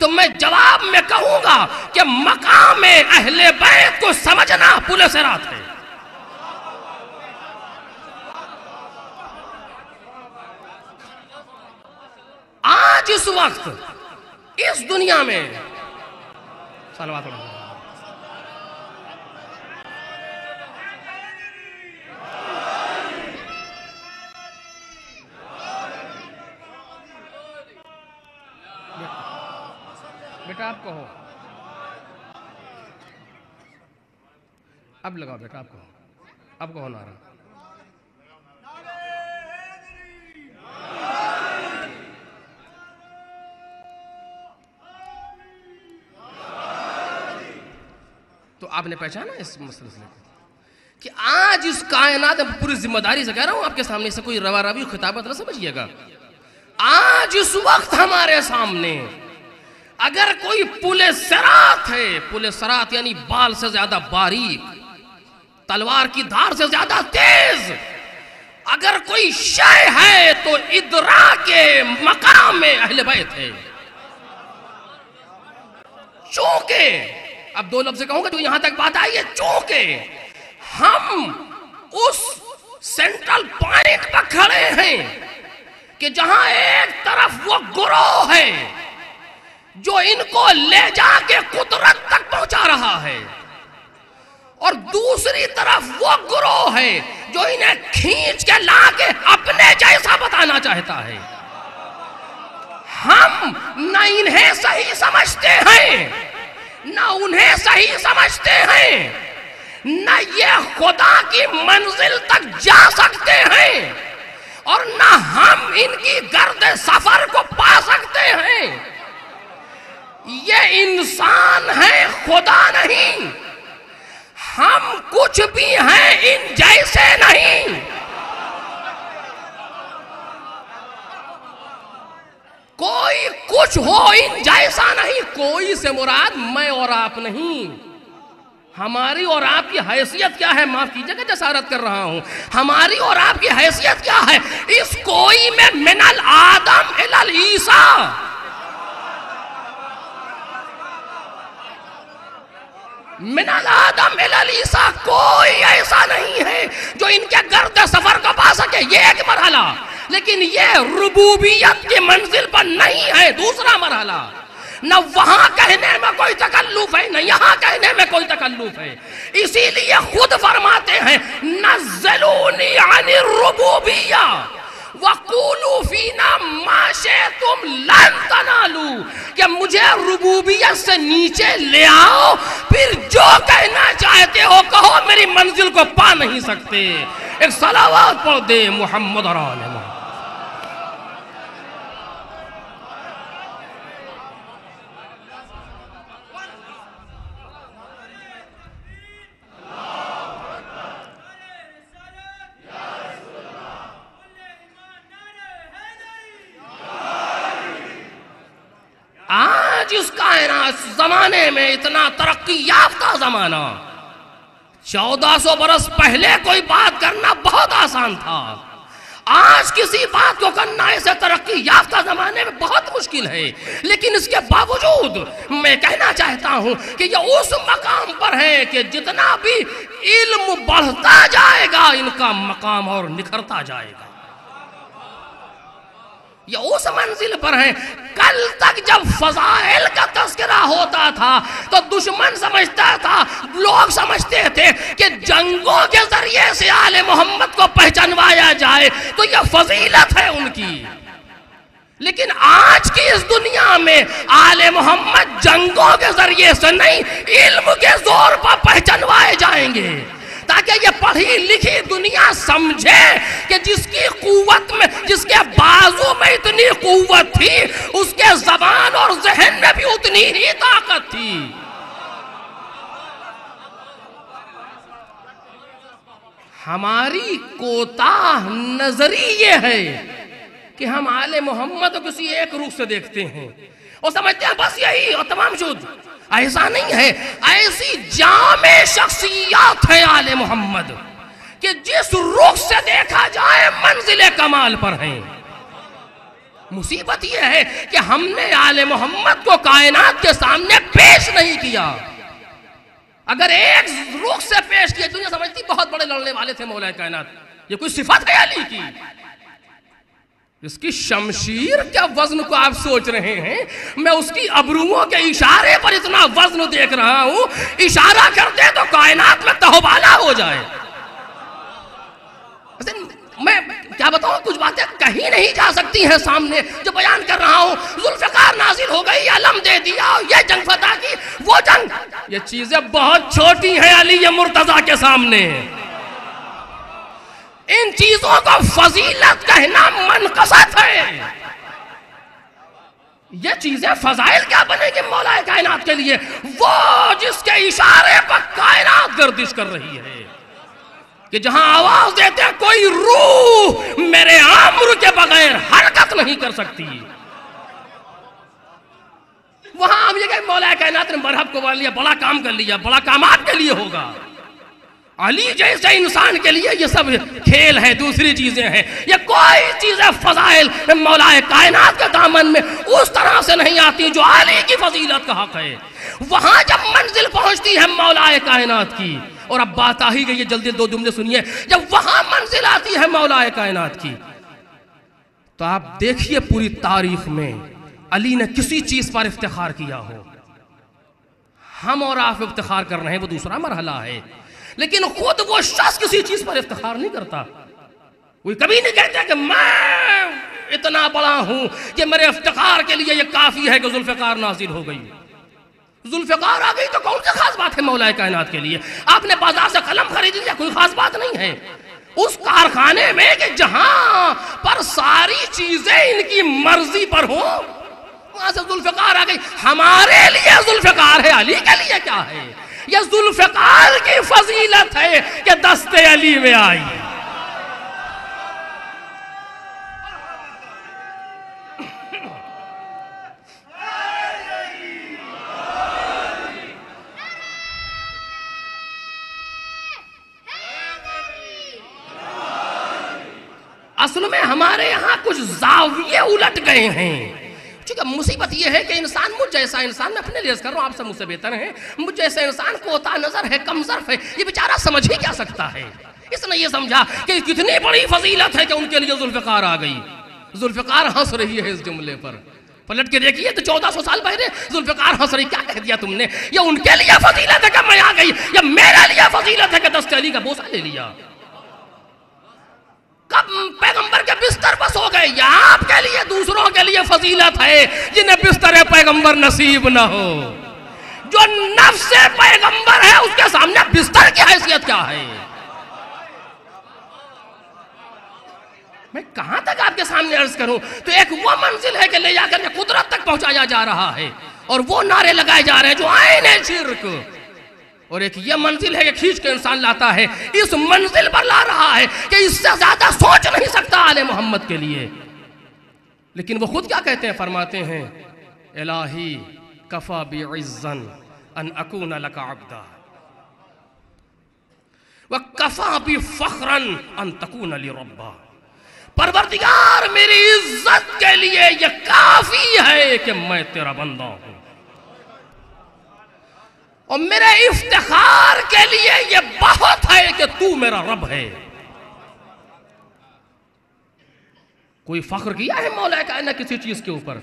تو میں جواب میں کہوں گا کہ مقام اہل بیت کو سمجھنا پل صراط ہے. آج اس وقت اس دنیا میں صلوات اللہ بیٹا آپ کہو، اب لگاؤ بیٹا، آپ کہو، اب کہو نعرہ. تو آپ نے پہچانا اس مسئلے کو کہ آج اس کائنات میں پوری ذمہ داری سے کہہ رہا ہوں آپ کے سامنے، سے کوئی روا روی خطابت نہ سمجھیے گا. آج اس وقت ہمارے سامنے اگر کوئی پل صراط ہے، پل صراط یعنی بال سے زیادہ باریک، تلوار کی دھار سے زیادہ تیز، اگر کوئی شے ہے تو ادراک مقام اہل بیت ہے. چونکہ اب دو لفظ کہوں گا جو یہاں تک بات آئی ہے، چونکہ ہم اس سینٹرل پوائنٹ پر کھڑے ہیں کہ جہاں ایک طرف وہ گروہ ہے جو ان کو لے جا کے قدرت تک پہنچا رہا ہے، اور دوسری طرف وہ گروہ ہے جو انہیں کھینچ کے لا کے اپنے جیسا بتانا چاہتا ہے. ہم نہ انہیں صحیح سمجھتے ہیں، نہ انہیں صحیح سمجھتے ہیں، نہ یہ خدا کی منزل تک جا سکتے ہیں، اور نہ ہم ان کی گرد سفر کو پا سکتے ہیں. یہ انسان ہے، خدا نہیں. ہم کچھ بھی ہیں، ان جیسے نہیں. کوئی کچھ ہو ان جیسا نہیں. کوئی سے مراد میں اور آپ نہیں. ہماری اور آپ کی حیثیت کیا ہے؟ معاف کیجئے کہ جسارت کر رہا ہوں، ہماری اور آپ کی حیثیت کیا ہے؟ اس کوئی میں من الآدم الی العیسیٰ، من الآدم الی العیسیٰ کوئی ایسا نہیں ہے جو ان کے گرد سفر کو پا سکے. یہ ایک مرحلہ، لیکن یہ ربوبیت کی منزل پر نہیں ہے. دوسرا مرحلہ، نہ وہاں کہنے میں کوئی تکلف ہے، نہ یہاں کہنے میں کوئی تکلف ہے. اسی لیے خود فرماتے ہیں نزلونی بالربوبیہ وَقُولُوا فِينَا مَا شِئْتُمْ لَن تَنَالُوا، کہ مجھے ربوبیت سے نیچے لے آؤ، پھر جو کہنا چاہتے ہو کہو، میری منزل کو پا نہیں سکتے۔ ایک صلوات پڑھ دے محمد اور آل محمد۔ آج اس کائنات زمانے میں اتنا ترقی یافتہ زمانہ، 1400 برس پہلے کوئی بات کرنا بہت آسان تھا، آج کسی بات کو کرنا ایسے ترقی یافتہ زمانے میں بہت مشکل ہے۔ لیکن اس کے باوجود میں کہنا چاہتا ہوں کہ یہ اس مقام پر ہے کہ جتنا بھی علم بڑھتا جائے گا ان کا مقام اور نکھرتا جائے گا، یہ اس منزل پر ہیں۔ کل تک جب فضائل کا تذکرہ ہوتا تھا تو دشمن سمجھتا تھا، لوگ سمجھتے تھے کہ جنگوں کے ذریعے سے آل محمد کو پہچانوایا جائے تو یہ فضیلت ہے ان کی۔ لیکن آج کی اس دنیا میں آل محمد جنگوں کے ذریعے سے نہیں، علم کے زور پر پہچانوائے جائیں گے، تاکہ یہ پڑھی لکھی دنیا سمجھے کہ جس کی قوت میں، جس کے بازو میں اتنی قوت تھی، اس کے زبان اور ذہن میں بھی اتنی ہی طاقت تھی۔ ہماری کوتاہ نظری یہ ہے کہ ہم آل محمد کو کسی ایک روح سے دیکھتے ہیں اور سمجھتے ہیں بس یہی اور تمام شد۔ ایسا نہیں ہے، ایسی جامع شخصیات ہیں آل محمد کہ جس رخ سے دیکھا جائے منزل کمال پر ہیں۔ مصیبت یہ ہے کہ ہم نے آل محمد کو کائنات کے سامنے پیش نہیں کیا۔ اگر ایک رخ سے پیش کیا، دنیا سمجھتی بہت بڑے لڑنے والے تھے مولا کائنات، یہ کوئی صفت ہے علی کی؟ اس کی شمشیر کیا وزن کو آپ سوچ رہے ہیں؟ میں اس کی ابروؤں کے اشارے پر اتنا وزن دیکھ رہا ہوں، اشارہ کرتے تو کائنات میں تہوبالا ہو جائے۔ میں کیا بتاؤں، کچھ باتیں کہیں نہیں جا سکتی ہیں سامنے جو بیان کر رہا ہوں۔ ذوالفقار نازل ہو گئی، علم دے دیا، یہ جنگ فتح کی، وہ جنگ، یہ چیزیں بہت چھوٹی ہیں علی مرتضیٰ کے سامنے۔ ان چیزوں کو فضیلت کہنا منقصت ہے۔ یہ چیزیں فضائل کیا بنے گی مولا کائنات کے لیے؟ وہ جس کے اشارے پر کائنات گردش کر رہی ہے، کہ جہاں آواز دیتے ہیں کوئی روح میرے امر کے بغیر حرکت نہیں کر سکتی، وہاں ہم یہ کہ مولا کائنات نے مرحب کو لیا، بڑا کام کر لیا، بڑا کام آپ کے لیے ہوگا۔ علی جیسے انسان کے لیے یہ سب کھیل ہے، دوسری چیزیں ہیں، یہ کوئی چیزیں فضائل مولا کائنات کے دامن میں اس طرح سے نہیں آتی جو علی کی فضیلت کا حق ہے۔ وہاں جب منزل پہنچتی ہے مولا کائنات کی، اور اب بات آ ہی گئی ہے، جلدی دو جملے سنیے، جب وہاں منزل آتی ہے مولا کائنات کی تو آپ دیکھیے پوری تاریخ میں علی نے کسی چیز پر افتخار کیا ہو۔ ہم اور آپ افتخار کر رہے ہیں، وہ دوسرا مرحلہ ہے، لیکن خود وہ شخص کسی چیز پر افتخار نہیں کرتا۔ کوئی کبھی نہیں کہتا کہ میں اتنا بڑا ہوں کہ میرے افتخار کے لیے یہ کافی ہے کہ ذوالفقار نازل ہو گئی۔ ذوالفقار آ گئی تو کون سی خاص بات ہے مولا کائنات کے لیے؟ آپ نے بازار سے قلم خرید لیا، کوئی خاص بات نہیں ہے۔ اس کارخانے میں کہ جہاں پر ساری چیزیں ان کی مرضی پر ہوں، وہاں سے ذوالفقار آ گئی۔ ہمارے لیے ذوالفقار ہے، علی کے لیے کیا ہے؟ یہ ذوالفقار کی فضیلت ہے کہ دست علی میں آئی۔ اصل میں ہمارے یہاں کچھ زاویے الٹ گئے ہیں۔ چونکہ مصیبت یہ ہے کہ انسان، مجھ جیسا انسان، میں اپنے لیے کر رہا ہوں، آپ سے مجھ سے بہتر ہیں، مجھ جیسا انسان کوتا نظر ہے، کم ظرف ہے، یہ بیچارہ سمجھ ہی کیا سکتا ہے؟ اس نے یہ سمجھا کہ کتنی بڑی فضیلت ہے کہ ان کے لیے ذوالفقار آ گئی۔ ذوالفقار ہنس رہی ہے اس جملے پر، پلٹ کے دیکھیے تو 1400 سال پہلے ذوالفقار ہنس رہی، کیا کہہ دیا تم نے؟ یہ ان کے لیے فضیلت ہے کہ میں آ گئی، یا میرے لیے فضیلت ہے کہ دست علی کا بوسہ لے لیا؟ بستر بس ہو گئے. یہ آپ کے لیے دوسروں کے لیے فضیلت ہے جنہیں بستر پیغمبر نصیب نہ ہو. جو نفس پیغمبر ہے اس کے سامنے بستر کی حیثیت کیا ہے؟ میں کہاں تک آپ کے سامنے عرض کروں؟ تو ایک وہ منزل ہے کہ لے جا کر کے قدرت تک پہنچایا جا رہا ہے اور وہ نعرے لگائے جا رہے ہیں جو عین ہے شرک. اور ایک یہ منزل ہے کہ کھینچ کے انسان لاتا ہے، اس منزل پر لا رہا ہے کہ اس سے زیادہ سوچ نہیں سکتا آل محمد کے لیے. لیکن وہ خود کیا کہتے ہیں؟ فرماتے ہیں الہی کفا بعزا ان اکون لک عبدا وکفا بفخرا ان تکون لی ربا. پروردگار میری عزت کے لیے یہ کافی ہے کہ میں تیرا بندہ ہوں، اور میرے افتخار کے لیے یہ بہت ہے کہ تو میرا رب ہے. کوئی فخر کیا ہے مولا کائنات کسی چیز کے اوپر؟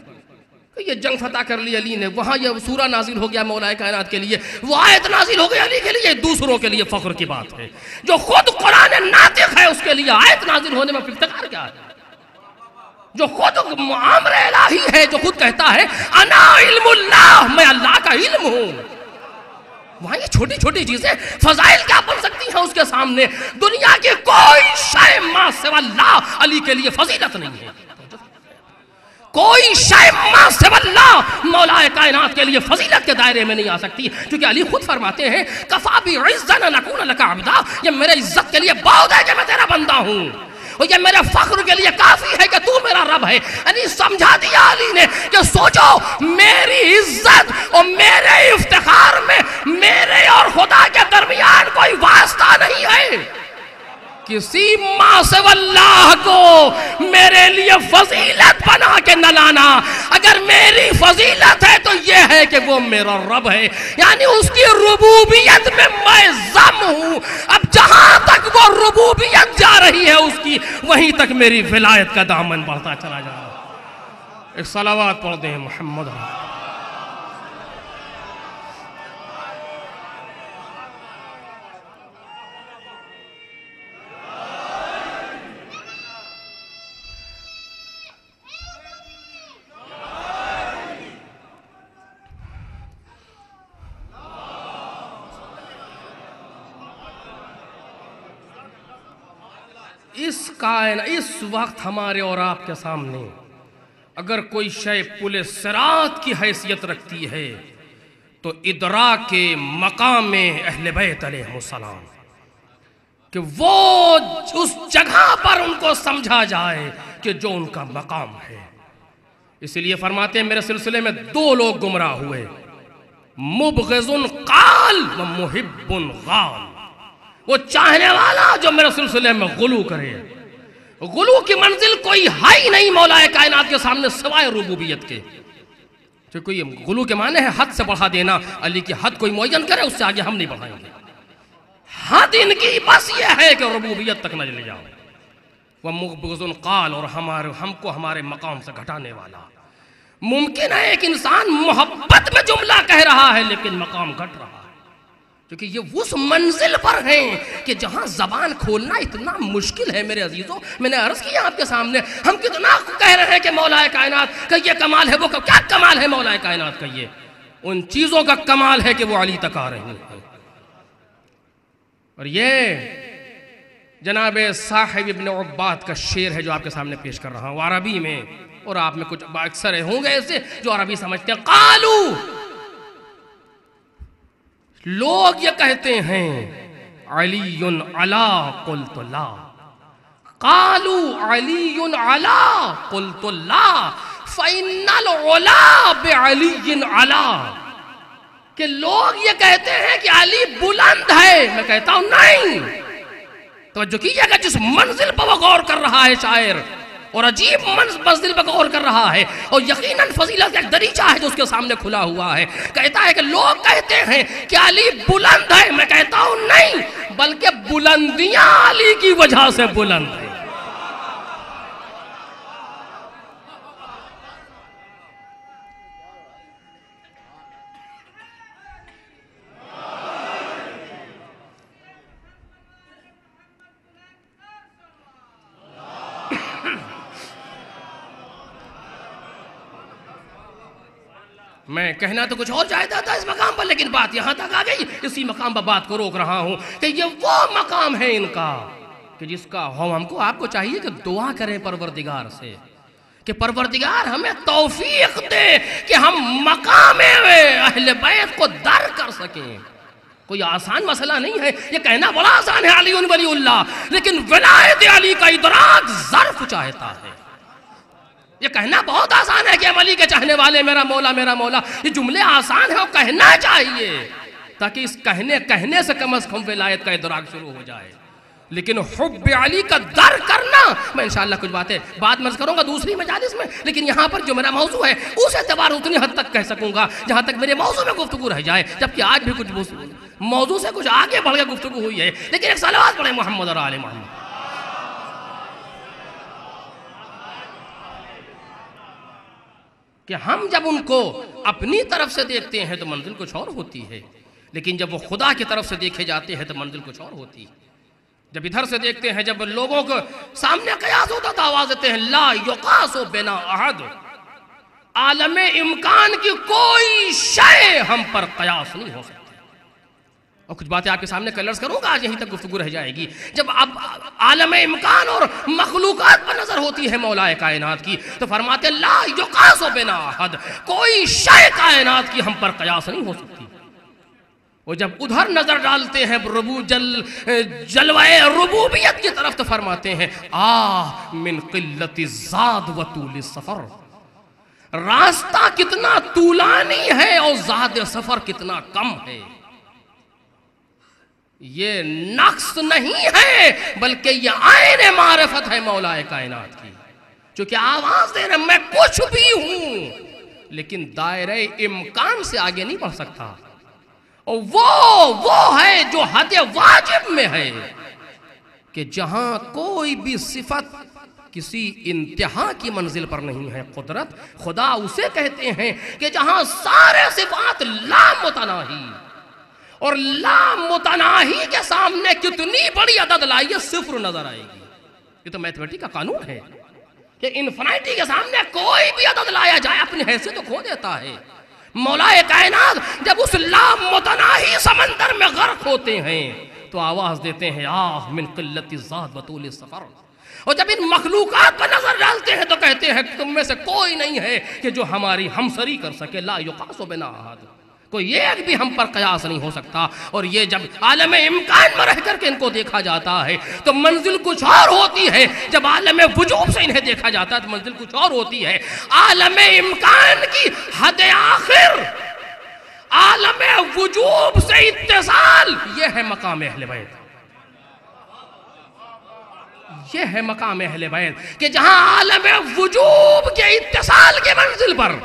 یہ جنگ فتح کر لی علی نے، وہاں یہ سورہ نازل ہو گیا مولا کائنات کے لیے، وہ آیت نازل ہو گئی علی کے لیے. دوسروں کے لیے فخر کی بات ہے. جو خود قرآن ناطق ہے اس کے لیے آیت نازل ہونے میں افتخار کیا ہے؟ جو خود امر الہی ہے، جو خود کہتا ہے انا علم اللہ، میں اللہ کا علم ہوں، وہاں یہ چھوٹی چھوٹی چیزیں فضائل کیا بن سکتی ہیں اس کے سامنے؟ دنیا کی کوئی شے ما سوا اللہ علی کے لیے فضیلت نہیں ہے. کوئی شے ما سوا اللہ مولا کائنات کے لیے فضیلت کے دائرے میں نہیں آ سکتی، کیونکہ علی خود فرماتے ہیں کفا بعزا ان اکون لک عبدا، یہ میرے عزت کے لیے بہت ہے کہ میں تیرا بندہ ہوں، اور یہ میرے فخر کے لیے کافی ہے کہ تو میرا رب ہے. یعنی سمجھا دیا علی نے کہ سوچو میری عزت اور میرے افتخار میں میرے اور خدا کے درمیان کوئی واسطہ نہیں ہے. کسی ماں سے واللہ کو میرے لیے فضیلت بنا کے نہ لانا. اگر میری فضیلت ہے تو یہ ہے کہ وہ میرا رب ہے، یعنی اس کی ربوبیت میں میں ضم ہوں. اب جہاں تک وہ ربوبیت جا رہی ہے اس کی، وہیں تک میری ولایت کا دامن بڑھتا چلا جا رہا ہے. ایک صلوات پڑھ دیں محمد. اس وقت ہمارے اور آپ کے سامنے اگر کوئی شے پل صراط کی حیثیت رکھتی ہے تو ادراک مقام اہل بیت علیہ السلام، کہ وہ اس جگہ پر ان کو سمجھا جائے کہ جو ان کا مقام ہے. اسی لیے فرماتے ہیں میرے سلسلے میں دو لوگ گمراہ ہوئے، مبغض قال و محب غال. وہ چاہنے والا جو میرے سلسلے میں غلو کرے. غلو کی منزل کوئی ہے ہی نہیں مولا کائنات کے سامنے سوائے ربوبیت کے. جو کوئی غلو کے معنی ہے حد سے بڑھا دینا. علی کی حد کوئی معین کرے اس سے آگے ہم نہیں بڑھائیں گے. حد ان کی بس یہ ہے کہ ربوبیت تک نہ لے جاؤ. وہ مبغض قال، اور ہم کو ہمارے مقام سے گھٹانے والا. ممکن ہے ایک انسان محبت میں جملہ کہہ رہا ہے لیکن مقام گھٹ رہا ہے، کیونکہ یہ اس منزل پر ہیں کہ جہاں زبان کھولنا اتنا مشکل ہے. میرے عزیزوں میں نے عرض کیا آپ کے سامنے، ہم کتنا کہہ رہے ہیں کہ مولا کائنات کا یہ کمال ہے، وہ کیا کمال ہے مولا کائنات کا؟ یہ ان چیزوں کا کمال ہے کہ وہ علی تک آ رہے ہیں. اور یہ جناب صاحب ابن عباد کا شعر ہے جو آپ کے سامنے پیش کر رہا ہوں عربی میں، اور آپ میں کچھ اکثر ہوں گے ایسے جو عربی سمجھتے ہیں. قالو، لوگ یہ کہتے ہیں علی علا قلت لا. قالو علی علا قلت لا فإن العلا بعلی علا. کہ لوگ یہ کہتے ہیں کہ علی بلند ہے، میں کہتا ہوں نہیں. توجہ کیجئے گا، جس منزل پر وہ غور کر رہا ہے شاعر، اور عجیب منزل پر غور کر رہا ہے، اور یقیناً فضیلت کا ایک دریچہ ہے جو اس کے سامنے کھلا ہوا ہے. کہتا ہے کہ لوگ کہتے ہیں کہ علی بلند ہے، میں کہتا ہوں نہیں، بلکہ بلندیاں علی کی وجہ سے بلند ہے. میں کہنا تو کچھ اور چاہتا تھا اس مقام پر، لیکن بات یہاں تک آ گئی، اسی مقام پر بات کو روک رہا ہوں کہ یہ وہ مقام ہے ان کا کہ جس کا ہم کو آپ کو چاہیے کہ دعا کریں پروردگار سے کہ پروردگار ہمیں توفیق دے کہ ہم مقام اہل بیت کو در کر سکیں۔ کوئی آسان مسئلہ نہیں ہے، یہ کہنا بڑا آسان ہے علی ولی اللہ، لیکن ولایت علی کا ادراک ظرف چاہتا ہے۔ یہ کہنا بہت آسان ہے کہ ہم علی کے چاہنے والے، میرا مولا میرا مولا، یہ جملے آسان ہیں، وہ کہنا چاہیے تاکہ اس کہنے سے کم از کم ولایت کا ادراک شروع ہو جائے۔ لیکن حب علی کا در کرنا، میں انشاءاللہ کچھ باتیں بعد میں کروں گا دوسری مجالس میں، لیکن یہاں پر جو میرا موضوع ہے اس اعتبار اتنی حد تک کہہ سکوں گا جہاں تک میرے موضوع میں گفتگو رہ جائے، جبکہ آج بھی کچھ موضوع سے کچھ آگے بڑھ کے گفتگو ہوئی ہے، لیکن ایک صلوات پڑھیں محمد اور آل محمد۔ کہ ہم جب ان کو اپنی طرف سے دیکھتے ہیں تو منزل کچھ اور ہوتی ہے، لیکن جب وہ خدا کی طرف سے دیکھے جاتے ہیں تو منزل کچھ اور ہوتی ہے۔ جب ادھر سے دیکھتے ہیں، جب لوگوں کو سامنے قیاس ہوتا تو آواز دیتے ہیں لا یقاس بنا احد، عالم امکان کی کوئی شے ہم پر قیاس نہیں ہو سکتی۔ اور کچھ باتیں آپ کے سامنے کلرز کروں گا، آج یہیں تک گفتگو رہ جائے گی۔ جب اب عالم امکان اور مخلوقات پر نظر ہوتی ہے مولا کائنات کی تو فرماتے لا یقاس بنا احد، کوئی شے کائنات کی ہم پر قیاس نہیں ہو سکتی۔ وہ جب ادھر نظر ڈالتے ہیں جلوہ ربوبیت کی طرف تو فرماتے ہیں آہ من قلت الزاد و طول السفر، راستہ کتنا طولانی ہے اور زاد سفر کتنا کم ہے۔ یہ نقص نہیں ہے بلکہ یہ عین معرفت ہے مولا کائنات کی، چونکہ آواز دے رہے میں کچھ بھی ہوں لیکن دائرہ امکان سے آگے نہیں بڑھ سکتا، اور وہ ہے جو حد واجب میں ہے کہ جہاں کوئی بھی صفت کسی انتہا کی منزل پر نہیں ہے۔ قدرت خدا اسے کہتے ہیں کہ جہاں سارے صفات لامتناہی، اور لامتناہی کے سامنے کتنی بڑی عدد لائیے صفر نظر آئے گی۔ یہ تو میتھمیٹک کا قانون ہے کہ انفینٹی کے سامنے کوئی بھی عدد لایا جائے اپنی حیثیت تو کھو دیتا ہے۔ مولا کائنات جب اس لامتناہی سمندر میں غرق ہوتے ہیں تو آواز دیتے ہیں آہ من قلت الزاد و طول السفر، اور جب ان مخلوقات پر نظر ڈالتے ہیں تو کہتے ہیں تم میں سے کوئی نہیں ہے کہ جو ہماری ہمسری کر سکے، لا یقاس بنا احد، کوئی ایک بھی ہم پر قیاس نہیں ہو سکتا۔ اور یہ جب عالم امکان میں رہ کر کے ان کو دیکھا جاتا ہے تو منزل کچھ اور ہوتی ہے، جب عالم وجوب سے انہیں دیکھا جاتا ہے تو منزل کچھ اور ہوتی ہے۔ عالم امکان کی حد آخر، عالم وجوب سے اتصال، یہ ہے مقام اہل بیت، یہ ہے مقام اہل بیت کہ جہاں عالم وجوب کے اتصال کے منزل پر،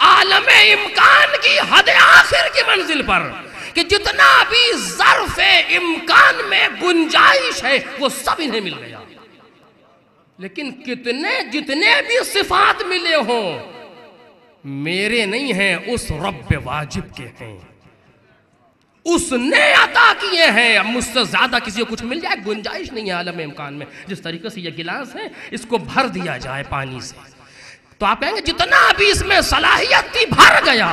عالم امکان کی حد آخر کی منزل پر، کہ جتنا بھی ظرف امکان میں گنجائش ہے وہ سب انہیں مل گیا، لیکن جتنے بھی صفات ملے ہوں میرے نہیں ہیں، اس رب واجب کے ہیں، اس نے عطا کیے ہیں۔ اب مجھ سے زیادہ کسی کو کچھ مل جائے گنجائش نہیں ہے عالم امکان میں۔ جس طریقے سے یہ گلاس ہے اس کو بھر دیا جائے پانی سے تو آپ کہیں گے جتنا بھی اس میں صلاحیت تھی بھر گیا،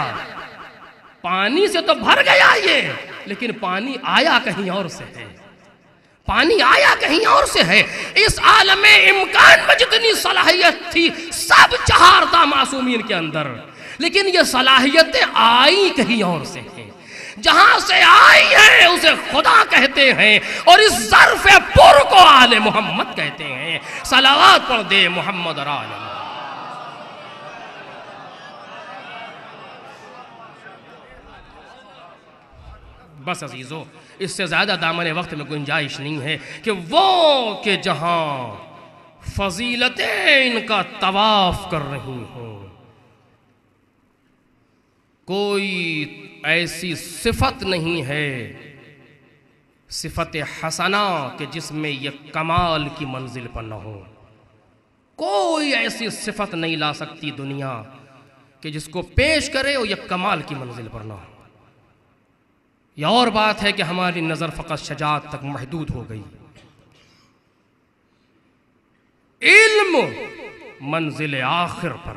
پانی سے تو بھر گیا یہ، لیکن پانی آیا کہیں اور سے ہے، پانی آیا کہیں اور سے ہے۔ اس عالم امکان میں جتنی صلاحیت تھی سب چہارتا معصومین کے اندر، لیکن یہ صلاحیتیں آئی کہیں اور سے ہیں، جہاں سے آئی ہیں اسے خدا کہتے ہیں، اور اس ظرف پر کو آل محمد کہتے ہیں۔ صلوات پڑھ دے محمد اور آل محمد۔ بس عزیزو، اس سے زیادہ دامن وقت میں گنجائش نہیں ہے کہ وہ کہ جہاں فضیلتیں ان کا طواف کر رہی ہوں، کوئی ایسی صفت نہیں ہے صفت حسنہ کہ جس میں یہ کمال کی منزل پر نہ ہو، کوئی ایسی صفت نہیں لا سکتی دنیا کہ جس کو پیش کرے وہ یہ کمال کی منزل پر نہ ہو۔ یہ اور بات ہے کہ ہماری نظر فقط شجاعت تک محدود ہو گئی، علم منزل آخر پر،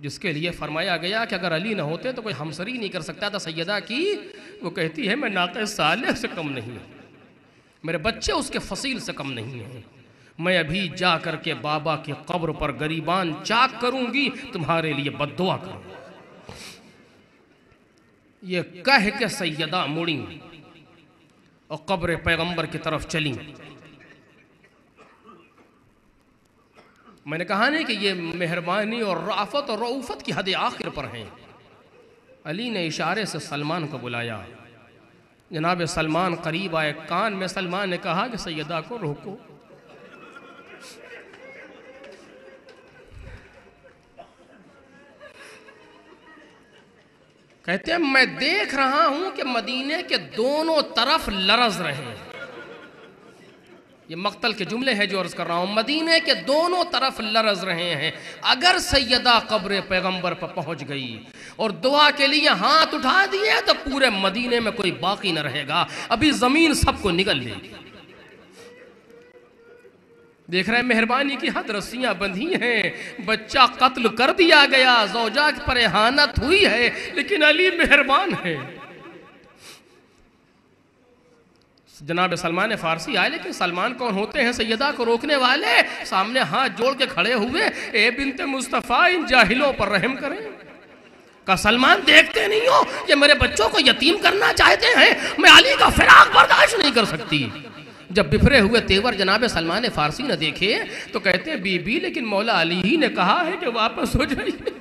جس کے لیے فرمایا گیا کہ اگر علی نہ ہوتے تو کوئی ہمسری نہیں کر سکتا تھا سیدہ کی. وہ کہتی ہے میں ناقہ صالح سے کم نہیں ہوں, میرے بچے اس کے فصیل سے کم نہیں ہیں. میں ابھی جا کر کے بابا کی قبر پر گریبان چاک کروں گی, تمہارے لیے بد دعا کروں. یہ کہہ کے سیدہ مڑیں اور قبر پیغمبر کی طرف چلیں. میں نے کہا نہیں کہ یہ مہربانی اور رافت اور رعوفت کی حد آخر پر ہیں. علی نے اشارے سے سلمان کو بلایا. جناب سلمان قریب آئے, کان میں سلمان نے کہا کہ سیدہ کو روکو. کہتے ہیں میں دیکھ رہا ہوں کہ مدینے کے دونوں طرف لرز رہے ہیں. یہ مقتل کے جملے ہیں جو عرض کر رہا ہوں. مدینے کے دونوں طرف لرز رہے ہیں. اگر سیدہ قبر پیغمبر پر پہنچ گئی اور دعا کے لیے ہاتھ اٹھا دیے تو پورے مدینے میں کوئی باقی نہ رہے گا, ابھی زمین سب کو نگل لے گی. دیکھ رہے ہیں مہربانی کی حد, رسیاں بندھی ہیں, بچہ قتل کر دیا گیا, زوجہ پر اہانت ہوئی ہے, لیکن علی مہربان ہے. جناب سلمان فارسی آئے, لیکن سلمان کون ہوتے ہیں سیدہ کو روکنے والے؟ سامنے ہاتھ جوڑ کے کھڑے ہوئے, اے بنت مصطفیٰ ان جاہلوں پر رحم کریں. کہا سلمان دیکھتے نہیں ہو یہ میرے بچوں کو یتیم کرنا چاہتے ہیں, میں علی کا فراق برداشت نہیں کر سکتی. جب بفرے ہوئے تیور جناب سلمان فارسی نہ دیکھے تو کہتے ہیں بی بی لیکن مولا علی ہی نے کہا ہے کہ واپس ہو جائیے.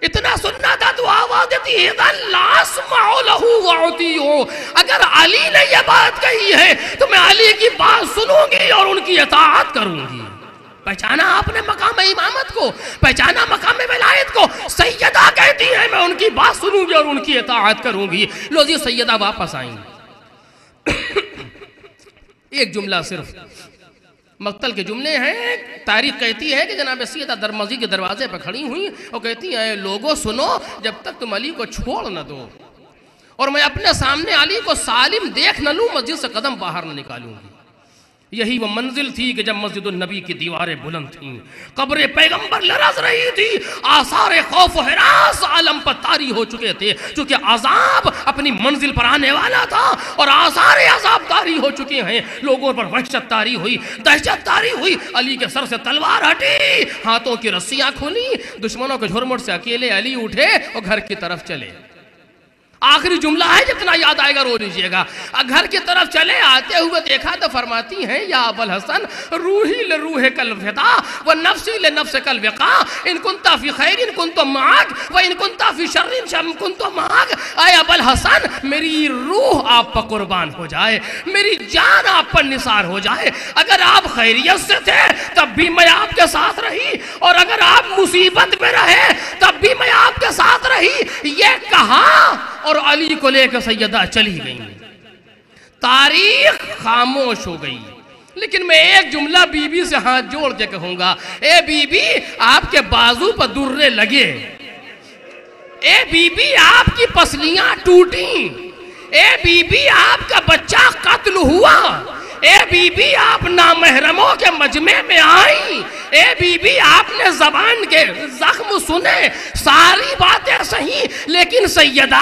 اتنا سننا تھا تو آواز دیتی ہے لا اسمع لہو وعطیعو. اگر علی نے یہ بات کہی ہے تو میں علی کی بات سنوں گی اور ان کی اطاعت کروں گی. پہچانا آپ نے مقام امامت کو, پہچانا مقام ولایت کو. سیدہ کہتی ہے میں ان کی بات سنوں گی اور ان کی اطاعت کروں گی. لو جی سیدہ واپس آئیں. ایک جملہ صرف مقتل کے جملے ہیں. تاریخ کہتی ہے کہ جناب سیدہ در مسجد کے دروازے پر کھڑی ہوئی اور کہتی ہیں اے لوگو سنو, جب تک تم علی کو چھوڑ نہ دو اور میں اپنے سامنے علی کو سالم دیکھ نہ لوں, مسجد سے قدم باہر نہ نکالوں گی. یہی وہ منزل تھی کہ جب مسجد النبی کی دیواریں بلند تھیں, قبر پیغمبر لرز رہی تھی, آثار خوف و ہراس عالم پر طاری ہو چکے تھے, چونکہ عذاب اپنی منزل پر آنے والا تھا اور آثار عذاب طاری ہو چکے ہیں. لوگوں پر وحشت طاری ہوئی, دہشت طاری ہوئی. علی کے سر سے تلوار ہٹی, ہاتھوں کی رسیاں کھلی, دشمنوں کے جھرمٹ سے اکیلے علی اٹھے اور گھر کی طرف چلے. آخری جملہ ہے, جتنا یاد آئے گا رو لیجئے گا. گھر کی طرف چلے, آتے ہوئے دیکھا تو فرماتی ہیں یا ابا الحسن روحی لروحک الفدا و نفسی لنفسک الوقا ان کنتا فی خیر ان کنتا معاک و ان کنتا فی شر ان کنتا معاک. اے ابا الحسن میری روح آپ پر قربان ہو جائے, میری جان آپ پر نثار ہو جائے. اگر آپ خیریت سے تھے تب بھی میں آپ کے ساتھ رہی, اور اگر آپ مصیبت میں رہے تب بھی میں آپ کے ساتھ رہی. یہ کہا اور علی کو لے کر سیدہ چلی گئی. تاریخ خاموش ہو گئی. لیکن میں ایک جملہ بی بی سے ہاتھ جوڑ کے کہوں گا, اے بی بی آپ کے بازو پر درے لگے, اے بی بی آپ کی پسلیاں ٹوٹیں, اے بی بی آپ کا بچہ قتل ہوا, اے بی بی آپ نامحرموں کے مجمع میں آئیں, اے بی بی آپ نے زبان کے زخم سنے, ساری باتیں صحیح, لیکن سیدہ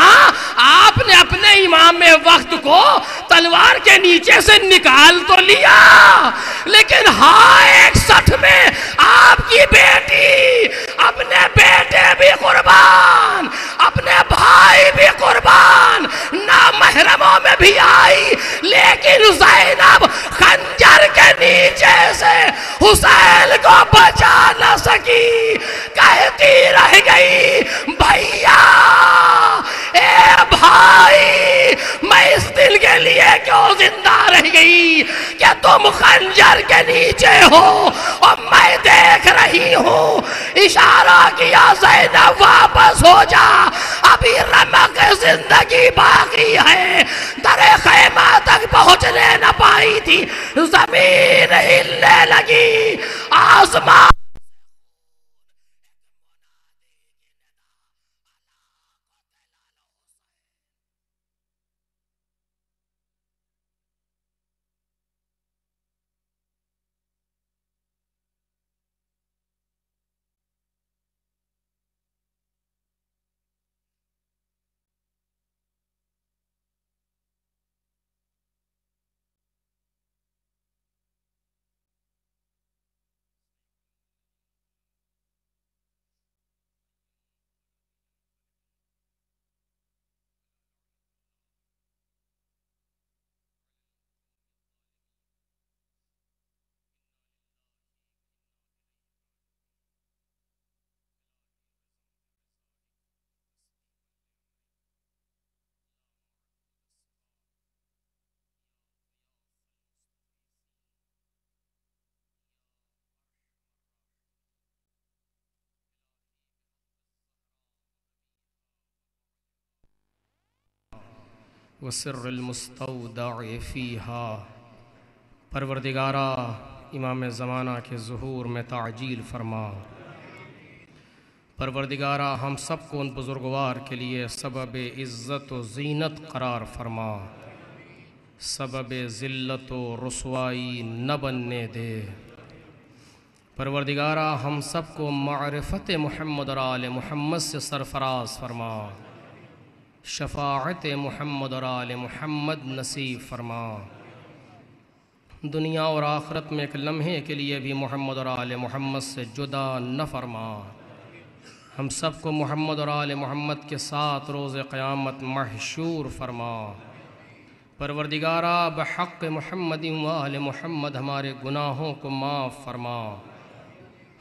آپ نے اپنے امام وقت کو تلوار کے نیچے سے نکال تو لیا, لیکن ہائے 61 میں آپ کی بیٹی اپنے بیٹے بھی قربان, اپنے بھائی بھی قربان, نامحرموں میں بھی آئی, لیکن زینب خنجر کے نیچے سے حسین کو بچا نہ سکی, کہتی رہ گئی بھیا اے بھائی میں اس دل کے لیے کیوں زندہ رہ گئی کہ تم خنجر کے نیچے ہو اور میں دیکھ رہی ہوں. اشارہ کیا زینب واپس ہو جا, ابھی رمق زندگی باقی ہے. در خیمہ تک پہنچنے نہ پائی تھی, زمین ہلنے لگی, آسمان وسر المستودع فیہا۔ پروردگارا امام زمانہ کے ظہور میں تعجیل فرما۔ پروردگارا ہم سب کو ان بزرگوار کے لیے سبب عزت و زینت قرار فرما، سبب ذلت و رسوائی نہ بننے دے۔ پروردگارا ہم سب کو معرفت محمد اور آل محمد سے سرفراز فرما، شفاعت محمد اور آل محمد نصیب فرما۔ دنیا اور آخرت میں ایک لمحے کے لیے بھی محمد اور آل محمد سے جدا نہ فرما۔ ہم سب کو محمد اور آل محمد کے ساتھ روز قیامت محشور فرما۔ پروردگارا بحق محمد و آل محمد ہمارے گناہوں کو معاف فرما،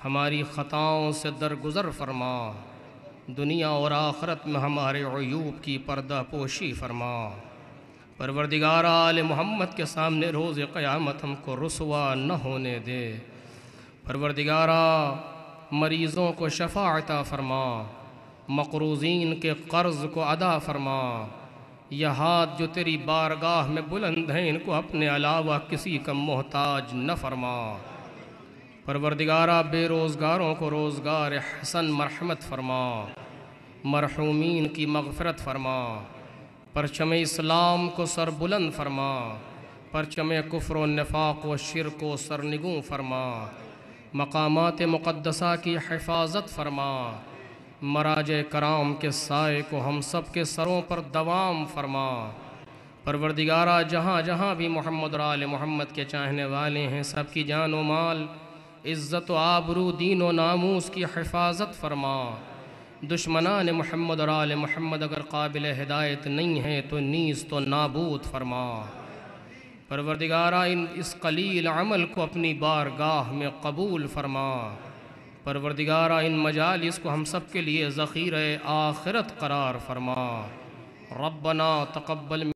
ہماری خطاؤں سے درگزر فرما، دنیا اور آخرت میں ہمارے عیوب کی پردہ پوشی فرما۔ پروردگارا آل محمد کے سامنے روز قیامت ہم کو رسوا نہ ہونے دے۔ پروردگارا مریضوں کو شفا عطا فرما، مقروضین کے قرض کو ادا فرما۔ یہ ہاتھ جو تیری بارگاہ میں بلند ہیں ان کو اپنے علاوہ کسی کا محتاج نہ فرما۔ پروردگارا بے روزگاروں کو روزگار حسن مرحمت فرما، مرحومین کی مغفرت فرما۔ پرچم اسلام کو سر بلند فرما، پرچم کفر و نفاق و شرک و سرنگوں فرما۔ مقامات مقدسہ کی حفاظت فرما، مراجع کرام کے سائے کو ہم سب کے سروں پر دوام فرما۔ پروردگارا جہاں جہاں بھی محمد اور آل محمد کے چاہنے والے ہیں سب کی جان و مال، عزت و آبرو، دین و ناموس کی حفاظت فرما۔ دشمنان محمد اور آل محمد اگر قابل ہدایت نہیں ہیں تو نیست و نابود فرما۔ پروردگارا اس قلیل عمل کو اپنی بارگاہ میں قبول فرما۔ پروردگارا ان مجالس کو ہم سب کے لیے ذخیرہ آخرت قرار فرما۔ ربنا تقبل